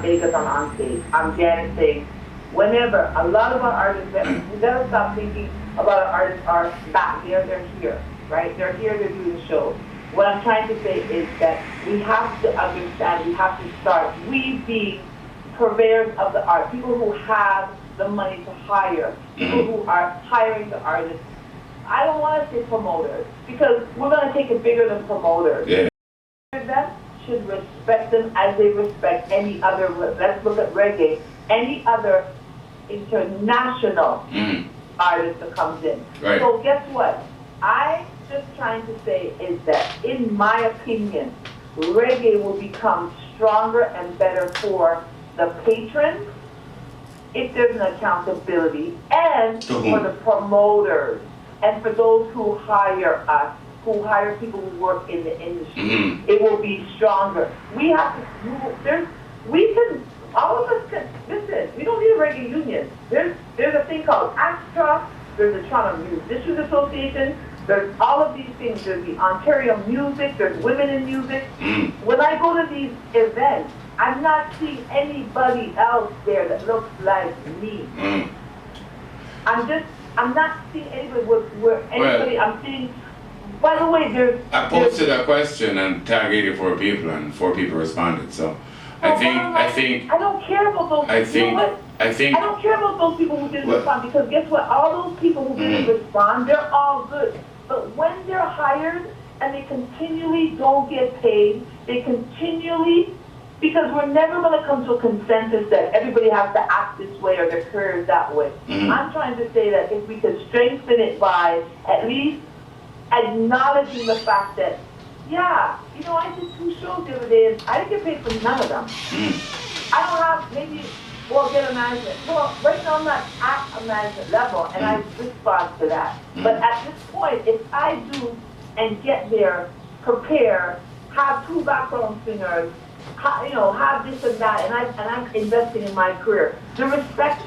Vegas on stage. I'm dancing. Whenever, a lot of our artists, we gotta stop thinking about our artists are back there, they're here, right? They're here, they're doing shows. What I'm trying to say is that we have to understand, we have to start, we being purveyors of the art, people who have the money to hire, people who are hiring the artists. I don't want to say promoters, because we're going to take it bigger than promoters. Yeah. That should respect them as they respect any other, let's look at reggae, any other international artist that comes in. Right. So guess what? I'm just trying to say is that, in my opinion, reggae will become stronger and better for the patrons if there's an accountability, and for the promoters, and for those who hire us, who hire people who work in the industry. It will be stronger. We have to, all of us can, listen, we don't need a reggae union. There's a thing called ASTRA, there's the Toronto Musicians Association, there's all of these things, there's the Ontario Music, there's Women in Music. When I go to these events, I'm not seeing anybody else there that looks like me. I'm not seeing anybody where anybody, I'm seeing, by the way, I posted a question and targeted 4 people, and 4 people responded, so I think I don't care about those. I think- you know what? I think I don't care about those people who didn't What? respond, because guess what? All those people who didn't respond, they're all good. But when they're hired and they continually don't get paid, they continually, because we're never going to come to a consensus that everybody has to act this way or their career is that way. I'm trying to say that if we could strengthen it by at least acknowledging the fact that, yeah, you know, I did 2 shows the other day and I didn't get paid for none of them. I don't have, maybe, well, get a management. Well, right now I'm not at a management level, and I respond to that. But at this point, if I do and get there, prepare, have 2 background singers, have this and that, and I'm investing in my career, the respect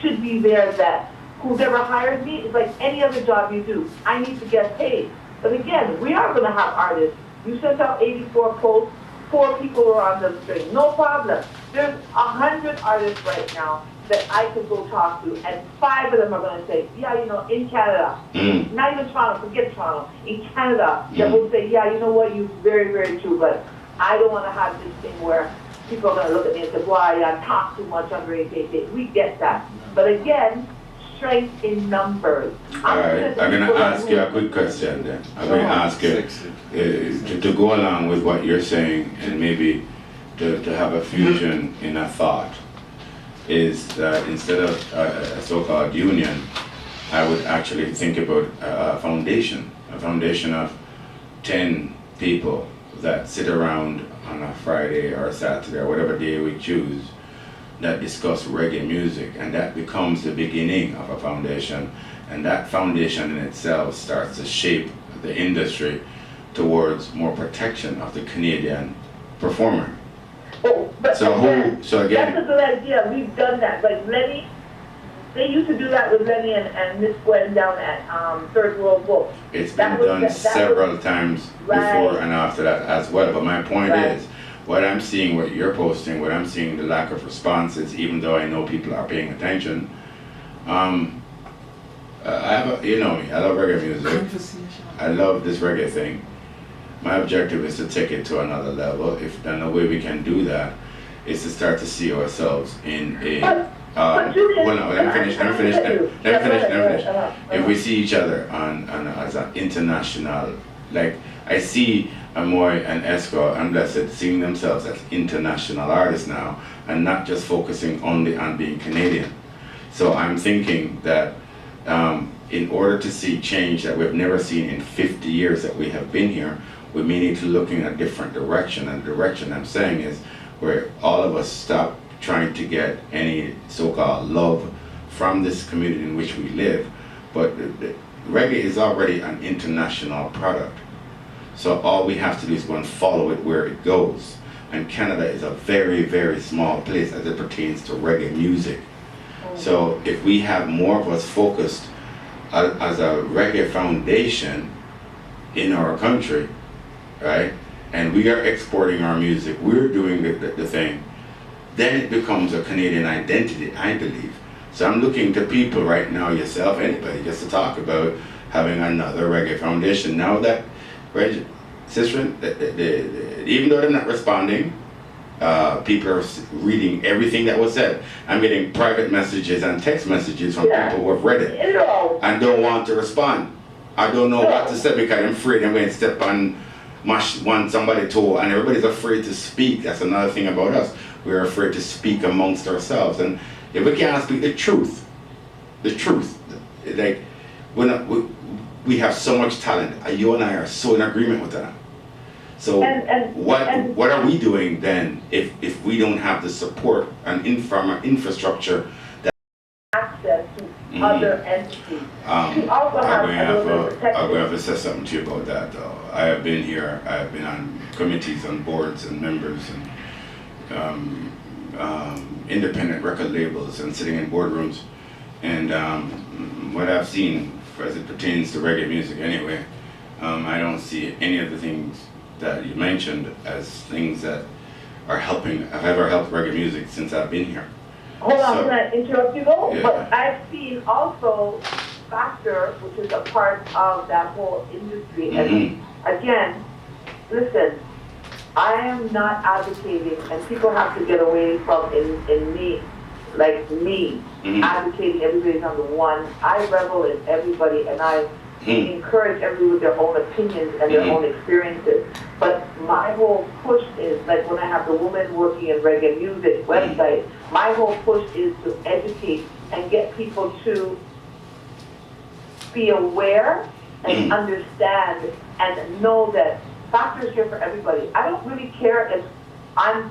should be there that whoever hired me is like any other job you do. I need to get paid. But again, we are going to have artists. You sent out 84 posts, 4 people are on the string. No problem. There's 100 artists right now that I could go talk to, and 5 of them are going to say, yeah, you know, in Canada, not even Toronto, forget Toronto, in Canada, that will say, yeah, you know what, you're very, very true, but I don't want to have this thing where people are going to look at me and say, why, I talk too much under 888. We get that. But again, strength in numbers. Alright, I'm going to ask you a quick question then. I'm going to ask you to go along with what you're saying, and maybe to have a fusion in a thought, is that instead of a so-called union, I would actually think about a foundation of 10 people that sit around on a Friday or a Saturday or whatever day we choose, that discuss reggae music, and that becomes the beginning of a foundation, and that foundation in itself starts to shape the industry towards more protection of the Canadian performer. So again, that's a good idea. We've done that. Like Lenny, they used to do that with Lenny and Miss Gwen down at Third World Book. It's been done several times before and after that as well. But my point is, what I'm seeing, what you're posting, what I'm seeing, the lack of responses, even though I know people are paying attention. I have you know me, I love reggae music. I love this reggae thing. My objective is to take it to another level. And the way we can do that is to start to see ourselves in a let me finish. If we see each other as an international, like I see Amoy and Esco and Blessed seeing themselves as international artists now, and not just focusing only on being Canadian. So I'm thinking that in order to see change that we've never seen in 50 years that we have been here, we may need to look in a different direction. And the direction I'm saying is where all of us stop trying to get any so-called love from this community in which we live. But reggae is already an international product. So all we have to do is go and follow it where it goes. And Canada is a very, very small place as it pertains to reggae music. So if we have more of us focused as a reggae foundation, in our country, right? And we are exporting our music, we're doing the thing, then it becomes a Canadian identity, I believe. So I'm looking to people right now, yourself, anybody, just to talk about having another reggae foundation. Now that, sister, even though they're not responding, people are reading everything that was said. I'm getting private messages and text messages from people who have read it and don't want to respond. I don't know what to say because I'm afraid I'm going to step on somebody toe, and everybody's afraid to speak. That's another thing about us. We're afraid to speak amongst ourselves. And if we can't speak the truth, like we have so much talent. You and I are so in agreement with that. So what are we doing then if we don't have the support and infrastructure that access to other entities? I'm going to have to say something to you about that though. I have been here, I have been on committees, on boards and members and independent record labels and sitting in boardrooms, and what I've seen as it pertains to reggae music anyway, I don't see any of the things that you mentioned as things that are helping, have ever helped reggae music since I've been here. Hold on, can I interrupt you though? Yeah. But I've seen also Factor, which is a part of that whole industry. And again, listen, I am not advocating, and people have to get away from in me, like me, advocating everybody's on the one. I revel in everybody, and I encourage everybody with their own opinions and their own experiences. But my whole push is, like when I have the Woman Working in Reggae Music website, my whole push is to educate and get people to be aware and understand and know that Factor is here for everybody. I don't really care if I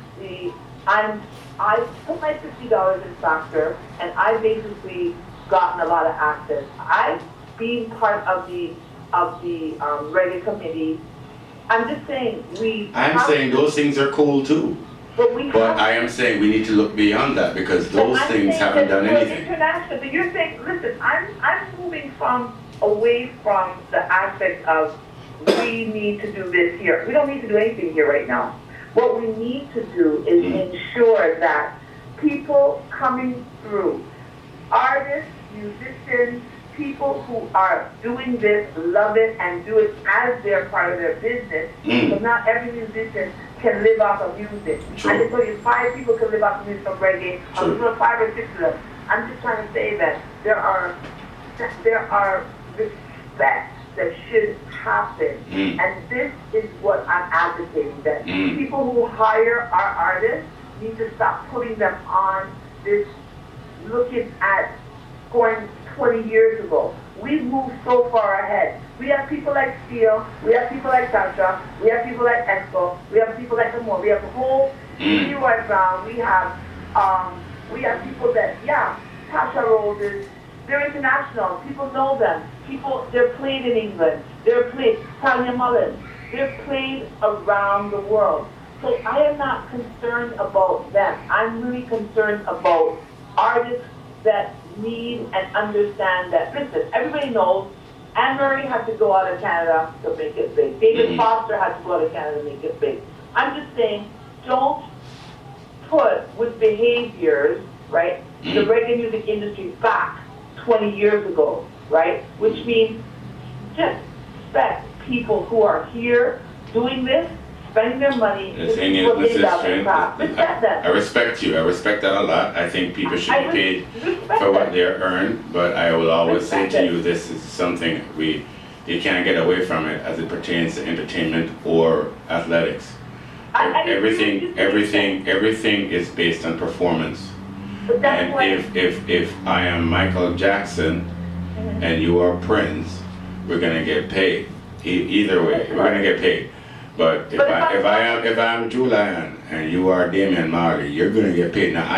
put my $50 in Factor, and I've basically gotten a lot of access. I've been part of the reggae committee. I'm just saying I'm saying those things are cool too. But I am saying we need to look beyond that because those things haven't done anything. International, but you're saying, listen, I'm moving away from the aspect of we need to do this here. We don't need to do anything here right now. What we need to do is ensure that people coming through, artists, musicians, people who are doing this, love it, and do it as their part of their business, because not every musician can live off of music. True. I can tell you 5 people can live off of music from reggae. I'm doing 5 or 6 of them. I'm just trying to say that there are respect that should happen. And this is what I'm advocating, that people who hire our artists need to stop putting them on this, looking at going 20 years ago. We've moved so far ahead. We have people like Steel, we have people like Sasha, we have people like Expo, we have people like Amor, we have the whole UI Brown, we have people that, Tasha Roses, they're international, people know them. They're played in England, they're played, Tanya Mullins, they're played around the world. So I am not concerned about them. I'm really concerned about artists that need and understand that, listen, everybody knows Anne Murray had to go out of Canada to make it big. David Foster had to go out of Canada to make it big. I'm just saying, don't put with behaviors, right, the reggae music industry back 20 years ago, right? Which means just respect people who are here doing this, spending their money. I respect you. I respect that a lot. I think people should be paid for what they're earned, but I will always say to you, this is something you can't get away from it as it pertains to entertainment or athletics. Everything is based on performance. And if I am Michael Jackson and you are Prince, we're gonna get paid. Either way, we're gonna get paid. But if I'm JuLion and you are Damian Marley, you're gonna get paid. Now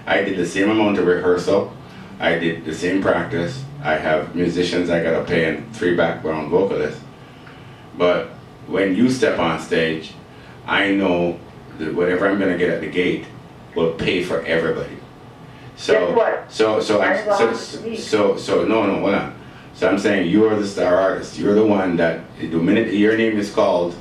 I did the same amount of rehearsal, I did the same practice. I have musicians I gotta pay and 3 background vocalists. But when you step on stage, I know that whatever I'm gonna get at the gate will pay for everybody. So hold on. So I'm saying you are the star artist. You're the one that the minute your name is called,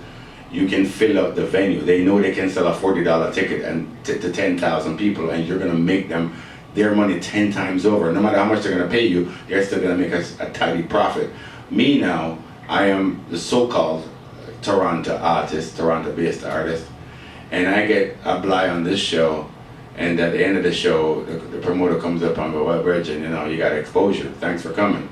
you can fill out the venue. They know they can sell a $40 ticket and to 10,000 people, and you're gonna make them their money 10 times over. No matter how much they're gonna pay you, they're still gonna make a tidy profit. Me now, I am the so-called Toronto artist, Toronto-based artist, and I get a blight on this show, and at the end of the show, the promoter comes up and goes, well, Bridget, you know, you got exposure. Thanks for coming.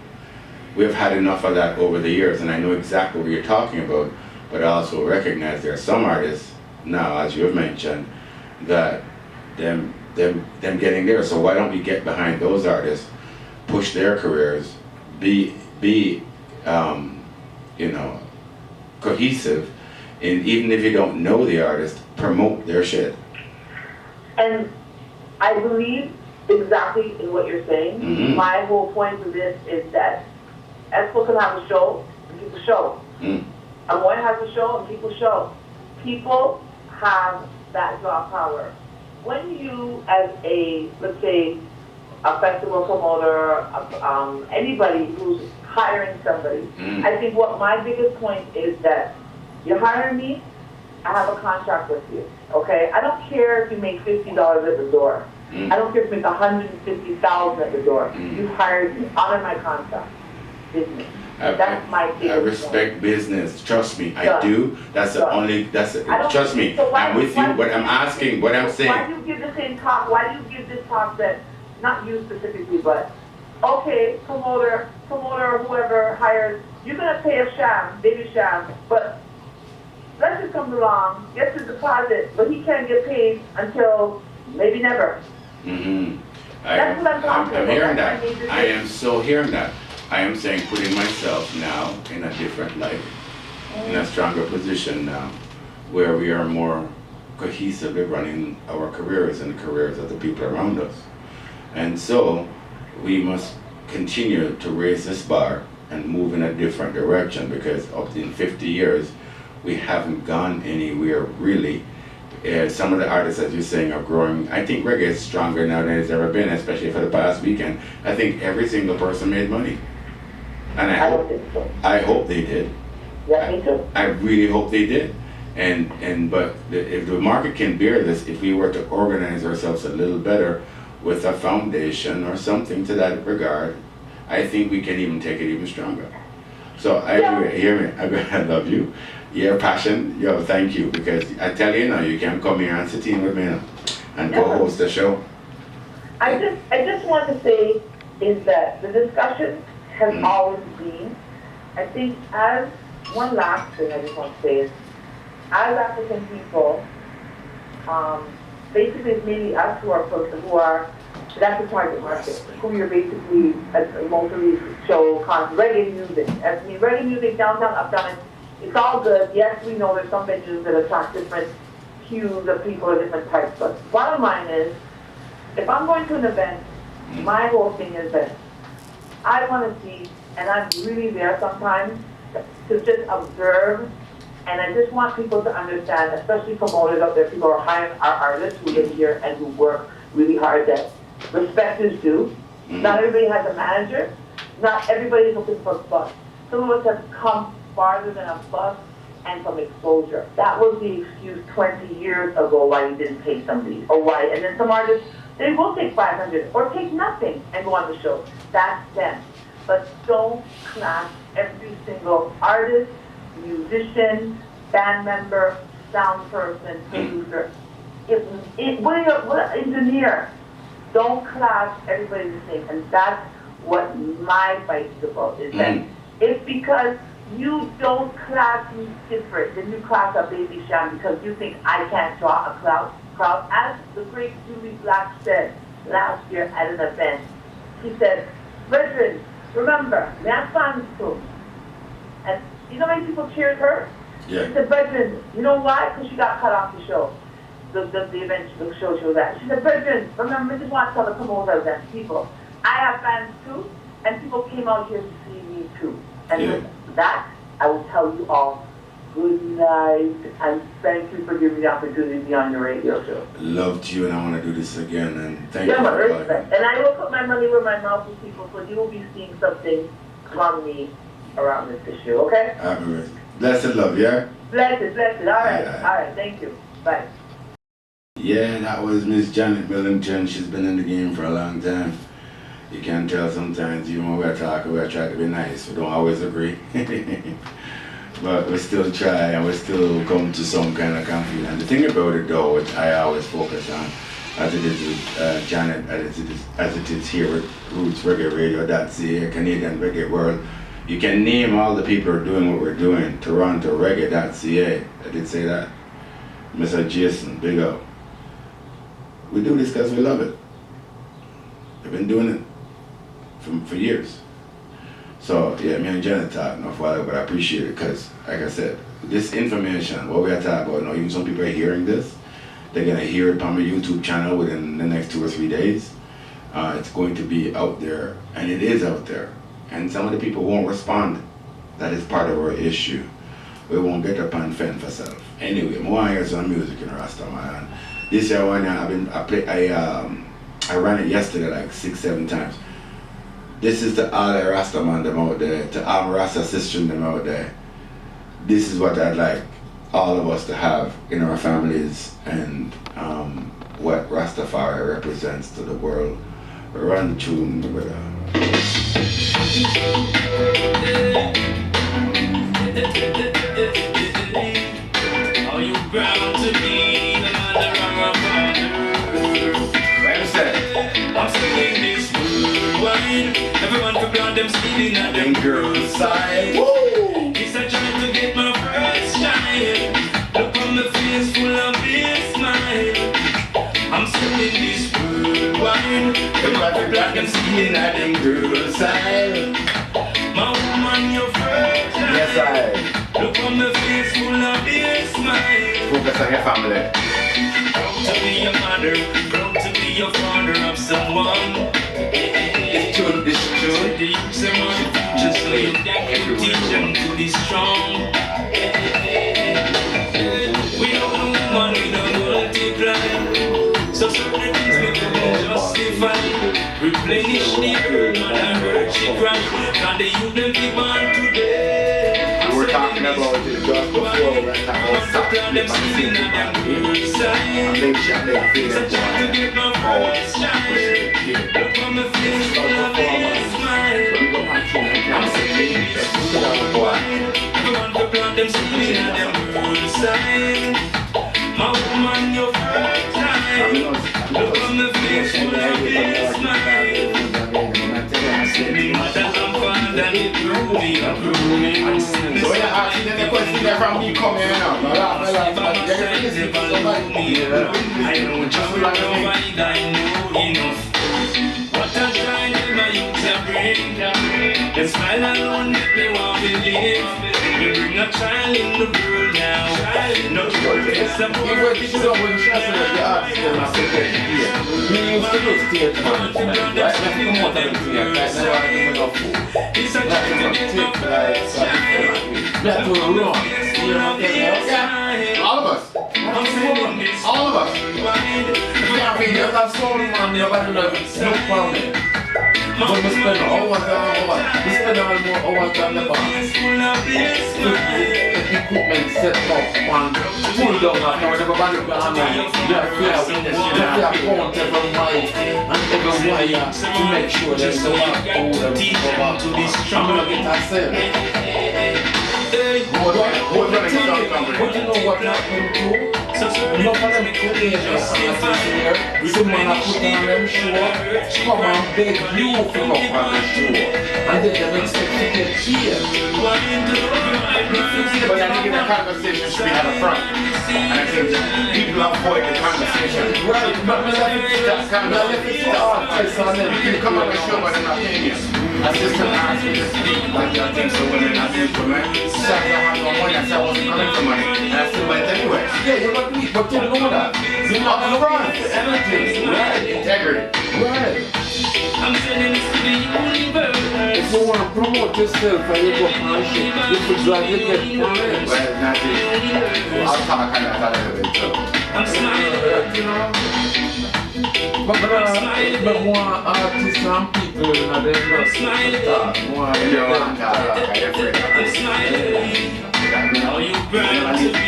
We've had enough of that over the years, and I know exactly what you're talking about, but I also recognize there are some artists now, as you have mentioned, that them getting there. So why don't we get behind those artists, push their careers, be you know, cohesive, and even if you don't know the artist, promote their shit. And I believe exactly in what you're saying. Mhm. My whole point of this is that Expo can have a show and people show. Amoy has a show and people show. People have that draw power. When you, as a, let's say, a festival promoter, anybody who's hiring somebody, I think what my biggest point is that you're hiring me, I have a contract with you, okay? I don't care if you make $50 at the door. I don't care if you make $150,000 at the door. You hired me, honor my contract. Business. That's my biggest I respect point. business. Trust me, I Done. do. That's the Done. only. Trust me. So I'm with you. What I'm asking, what I'm Why saying. do you give the same talk? Why do you give this talk that, not you specifically, but okay, promoter, whoever hired, you're gonna pay a sham, baby sham, but Lester comes along, gets his deposit, but he can't get paid until maybe never. That's what I'm talking I'm about. hearing That's that. my major I thing. am so hearing that. I am saying putting myself now in a different light, in a stronger position now, where we are more cohesively running our careers and the careers of the people around us. And so we must continue to raise this bar and move in a different direction, because up in 50 years, we haven't gone anywhere really. Some of the artists, as you're saying, are growing. I think reggae is stronger now than it's ever been, especially for the past weekend. I think every single person made money. And I don't think so. I hope they did. Yeah, me too. I really hope they did. But if the market can bear this, if we were to organize ourselves a little better with a foundation or something to that regard, I think we can even take it even stronger. So I agree. Hear me. I love you. Your passion, yo, thank you, because I tell you now, you can come here and sit in with me now and co-host the show. I just want to say is that the discussion has always been, I think, as one last thing I just want to say is, as African people, basically it's mainly us who are that's the target market, who you're basically mostly show reggae music. I mean, reggae music downtown, uptown, it's all good. Yes, we know there's some venues that attract different hues of people or different types, but bottom line is, if I'm going to an event, my whole thing is that I want to see, and I'm really there sometimes, to just observe, and I just want people to understand, especially promoters out there, people who are hiring our artists who live here and who work really hard, that respect is due. Not everybody has a manager. Not everybody is looking for a bus. Some of us have come farther than a bus and some exposure. That was the excuse 20 years ago why you didn't pay somebody, or why. And then some artists, they will take 500 or take nothing and go on the show. That's them. But don't class every single artist, musician, band member, sound person, producer. What engineer? Don't class everybody the same. And that's what my fight is about, is that it's because you don't class me different than you class a baby sham because you think I can't draw a crowd. As the great Julie Black said last year at an event, he said, brethren, remember, that's fun too. And you know how many people cheered her? Yeah. She said, brethren, you know why? Because she got cut off the show. The event, the show she was at. She said, brethren, remember, this is what I tell the promoters and people. I have fans too, and people came out here to see me too. And with that, I will tell you all good night, and thank you for giving me the opportunity to be on your radio show. Loved you, and I want to do this again, and thank you Yeah, for respect. And I will put my money where my mouth is, people, so you will be seeing something upon me around this issue, okay? Blessed love, yeah? Blessed. All right. Yeah. All right. Thank you. Bye. Yeah, that was Miss Janet Millington. She's been in the game for a long time. You can tell sometimes, even when we're talking, we're trying to be nice. We don't always agree. But we still try and we still come to some kind of conclusion. And the thing about it though, which I always focus on, as it is with Janet, as it is here with Roots Reggae Radio.ca, Canadian Reggae World, you can name all the people who are doing what we're doing. Toronto Reggae.ca, I did say that. Mr. Jason, big up. We do this because we love it. We've been doing it for years. So yeah, me and Janet talked enough while, but I appreciate it because, like I said, this information, what we are talking about now, even some people are hearing this, they're gonna hear it on my YouTube channel within the next 2 or 3 days. It's going to be out there, and it is out there. And some of the people won't respond. That is part of our issue. We won't get up and fend for self. Anyway, I want to hear some music in Rasta, man. This year one, I ran it yesterday like 6-7 times. This is to all the Rasta man them out there, to all my Rasta sisters them out there. This is what I'd like all of us to have in our families, and what Rastafari represents to the world. Run the tune with Are you proud to be the mother of our father? I'm singing this worldwide. Everyone for blood, them stealing at them girls' side. It's a trying to get my first child. Look on my face full of big smile. I'm singing this worldwide. Everyone for blood, them stealing at them girls' side. My woman, your first child. Yes, Look on my face full of big smile. Focus on your family. Proud to be your mother, proud to be your father of someone. This tune. The youths are on the future, so you can teach them to be strong. We don't know woman, we don't multiply. So certain things we can justify. Replenish the earth, man, I heard she cry. Can the youth them keep on today? We were talking about it just before we went to our stop. I think she had that feeling to get my first child. Look on my face full of a smile. I'm singing this worldwide. Everyone for blood, them stealing at them girls' side. My woman, your first time. Look on my face full of a smile. Me mother and father, they grew me. I'm singing this worldwide. from me come here now. I know just like nobody that I know enough. What a shine in my youth are bring. The smile alone make me want to live. We bring a child in the world now. No choice, I'm You were teaching up when she said that the arts them are so good here. We used to do stage management, right? Let's come out of the theatre, right? Now I give enough food. it's a Not joy to to much get take my like first child. not to run. You know what I'm saying? All of us. I'm singing this All of us. wide. Yeah, we just have soul man, nobody knows no problem. But we spend hours and hours. We spend all more hours than the bar. Equipment set up and pull down after whatever body you have. You have to count every mic and every wire to make sure there's no back to them. I'm gonna get that set. But you know what happened too? Enough of them creators here, someone have put on them show, come and beg you to come on the show, and then they expect to get here. But I think the conversation should be at the front. And I think people avoid the conversation. Right, but me let it start, me let it start, and then You come on the show, but I'm not paying you. Assistant asked me to speak, like you think so women, I think for men. She said I have no money, I said I wasn't coming for money, and I still went anyway. yeah, you're not weak, but you know that. You're not front, anything, right? Integrity. Right. I'm sending this to the universe. If you want to promote yourself and you go on shit, you should glad you get friends. But it's not it. I'll talk kind of a little bit too. I'm smiling. You know? But more artists and people in the industry to talk. More You don't want to talk, I'm afraid of it. Are you proud to be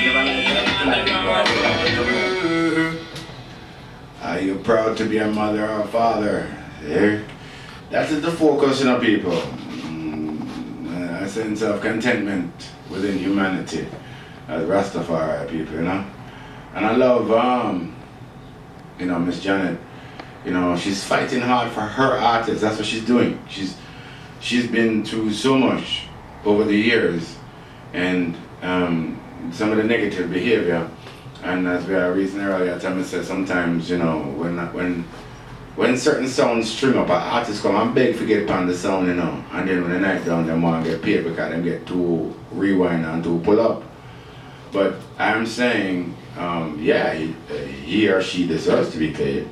Are you proud to be a mother or a father? Yeah. That is the focus, you know, people. A sense of contentment within humanity as Rastafari people, you know. And I love, you know, Miss Janet. You know, she's fighting hard for her artists. That's what she's doing. She's been through so much over the years, and some of the negative behavior. And as we are reasoning earlier, Tommy said sometimes, you know, when certain sounds string up, an artist come and beg to get upon the sound, you know, and then when the night down, they want to get paid because they get too rewind and too pull up. But I'm saying, yeah, he or she deserves to be paid.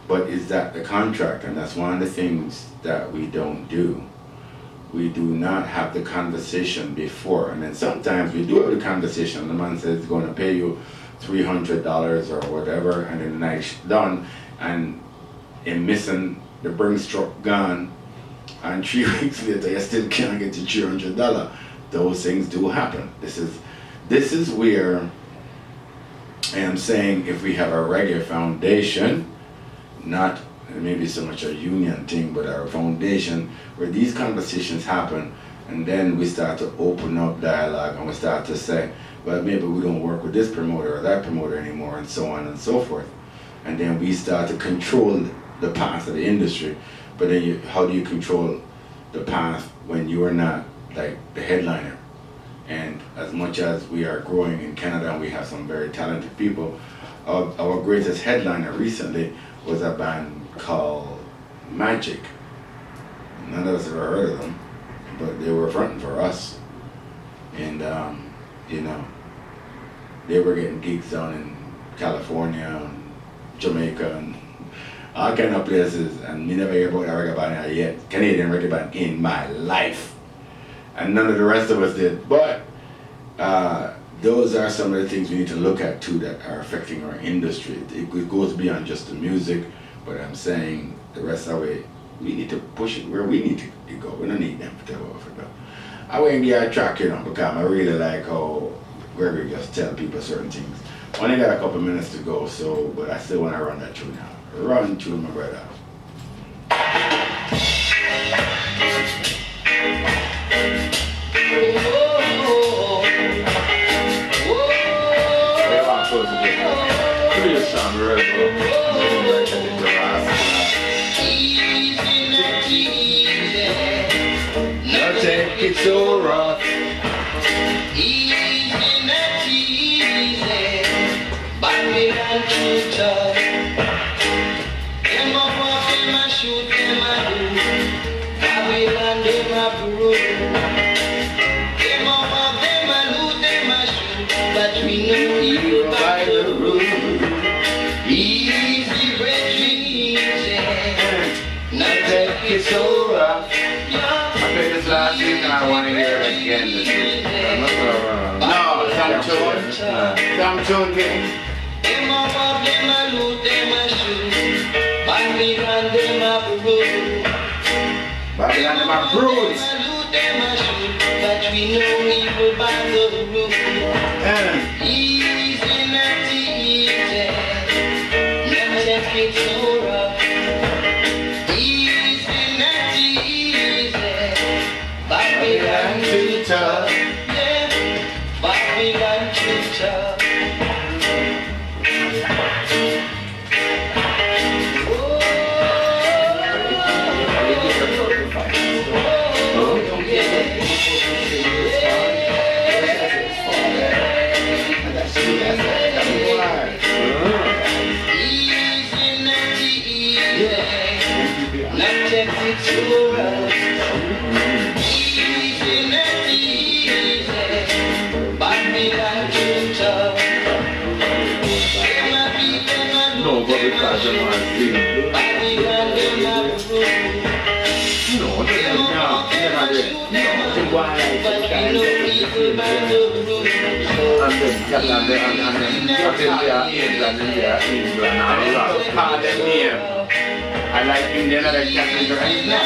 But is that the contract? And that's one of the things that we don't do. We do not have the conversation before. And then sometimes we do have the conversation. The man says he's going to pay you $300 or whatever, and then the night's done, and in missing the brain truck gone, and 3 weeks later you still can't get your $300. Those things do happen. This is where I am saying, if we have a reggae foundation, not maybe so much a union thing, but our foundation, where these conversations happen, and then we start to open up dialogue, and we start to say, well, maybe we don't work with this promoter or that promoter anymore, and so on and so forth. And then we start to control the path of the industry. But then how do you control the path when you are not like the headliner? And as much as we are growing in Canada and we have some very talented people, our greatest headliner recently was a band called Magic. None of us ever heard of them, but they were fronting for us. And you know, they were getting gigs down in California and Jamaica and all kind of places, and me never hear about a reggae band yet, Canadian reggae band in my life. And none of the rest of us did. But those are some of the things we need to look at too that are affecting our industry. It goes beyond just the music, but I'm saying the rest of it, we need to push it where we need to go. We don't need them to tell us what to do. I wouldn't get a track, you know, because I really like how Gregory just tell people certain things. Only got a couple minutes to go, so, but I still want to run that through now. Run through, my brother. Not take it so rough. Babylon too tough. Them a walk, them a shoot, them a do. Babylon, them a brew. Them a walk, them a loot, them a shoot. But we know evil by the road. Easy, brethren, easy. Not take it so rough. I played this last week and I want to hear it again this week. No, some tune game. Them a walk, them a loot, them a shoot. Babylon, them a brew. Babylon, them a bruise. Them a loot, them a shoot. But we know evil by the root. Easy, not easy. Never take it so rough. Easy, not easy. Babylon too tough. Yeah, Babylon too tough. No, but because you want to sing. No, never did. No, Call them name. I like Indian other Catholic right now.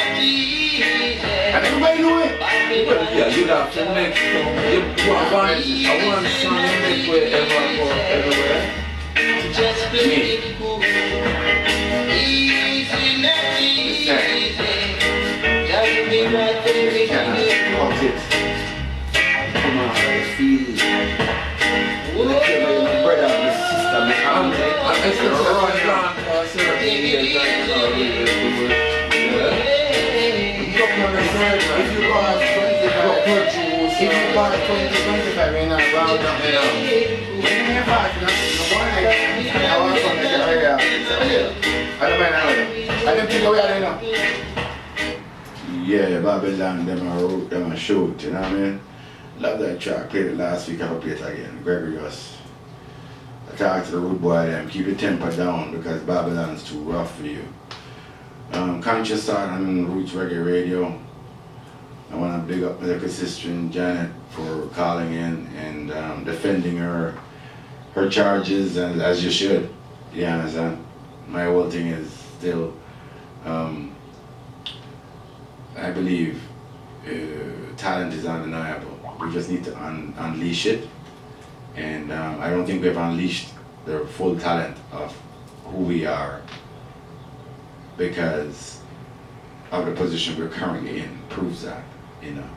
And everybody know it. Yeah, you have to make some. I want song you make wherever go everywhere. Me. What's it? Come on, I feel it. When I came by my brother, my sister, my auntie. I'm still running around for certain years. If you buy 20, we're not round up now. We're fast, you know. I want to come to the area. I don't mind how I don't think we are there now. Yeah, Babylon, them are root, them are shoot, you know what I mean? Love that track, played it last week, I'll play it again. Gregorius. I talked to the root boy, them, keep the temper down because Babylon's too rough for you. Conscious Thought on Roots Reggae Radio. I want to big up my little sister Janet for calling in and defending her charges, and as you should. You understand? My whole thing is still, I believe talent is undeniable. We just need to unleash it, and I don't think we've unleashed the full talent of who we are because of the position we're currently in proves that, you know.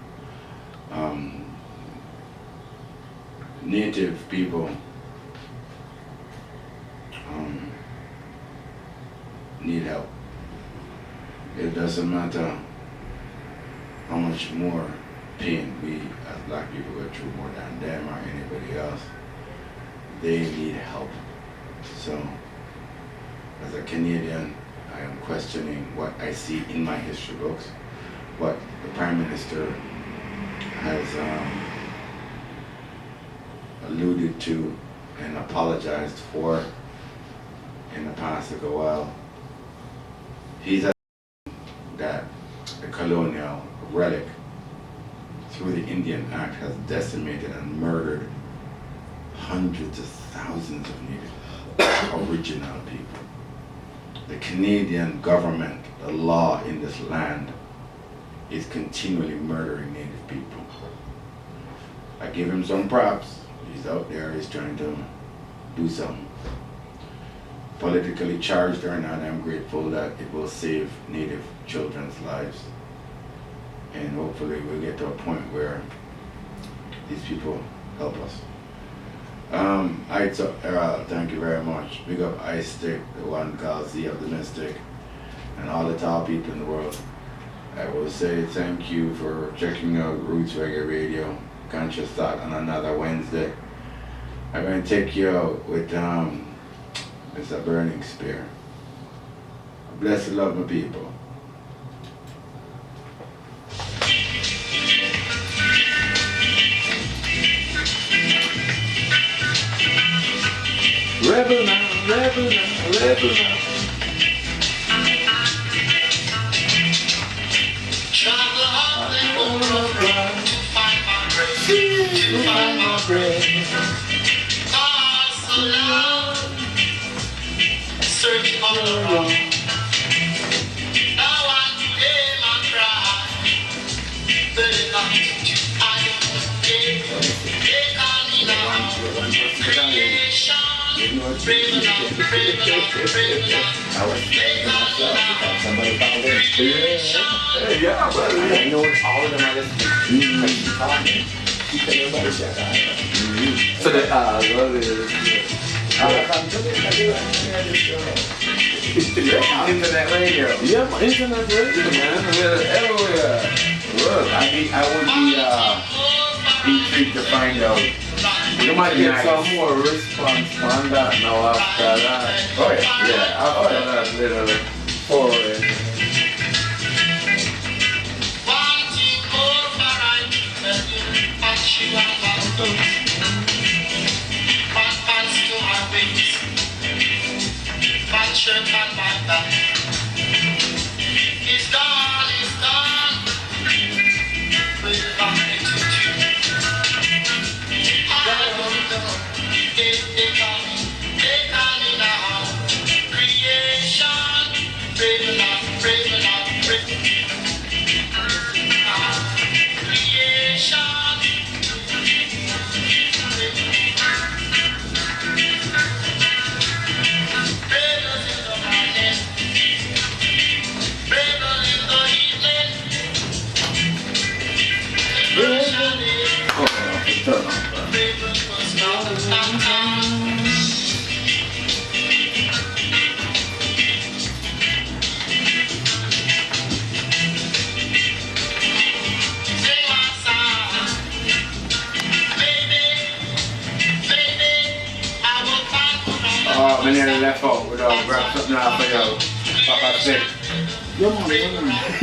Native people need help. It doesn't matter how much more pain we as black people go through more than them or anybody else. They need help. So, as a Canadian, I am questioning what I see in my history books, what the Prime Minister has alluded to and apologized for in the past ago while. He's a that the colonial relic through the Indian Act has decimated and murdered hundreds of thousands of Native original people. The Canadian government, the law in this land, is continually murdering Native people. I give him some props. He's out there, he's trying to do something. Politically charged or not, I'm grateful that it will save Native children's lives. And hopefully we'll get to a point where these people help us. Thank you very much. Big up Ice Stick, the one called Sea of the Mystic, and all the top people in the world. I will say thank you for checking out Roots Reggae Radio, Conscious Thought on another Wednesday. I'm going to take you out with it's a burning spear. Blessed love, my people. Rebel now, rebel now, rebel now. Travel hard and over to find my bread, Ah, so long, searching all around. Now I today my cry, but not to I they call me now. Creation, brave enough, brave enough, brave enough. They call me now. Creation. Yeah, but I know all of them are listening. so the Internet radio. yeah, my internet radio, man. We're everywhere. Look, I would be intrigued to find out. you might get some more response on that now after that. Oh yeah. Yeah, after that little foray. Wanting more for I tell you, but you are not good. Bad pants to my waist, bad shirt on my back. It's gone, it's gone. We'll back into two. out, I nearly left out without grab something off for you. Papa said. Yeah, man.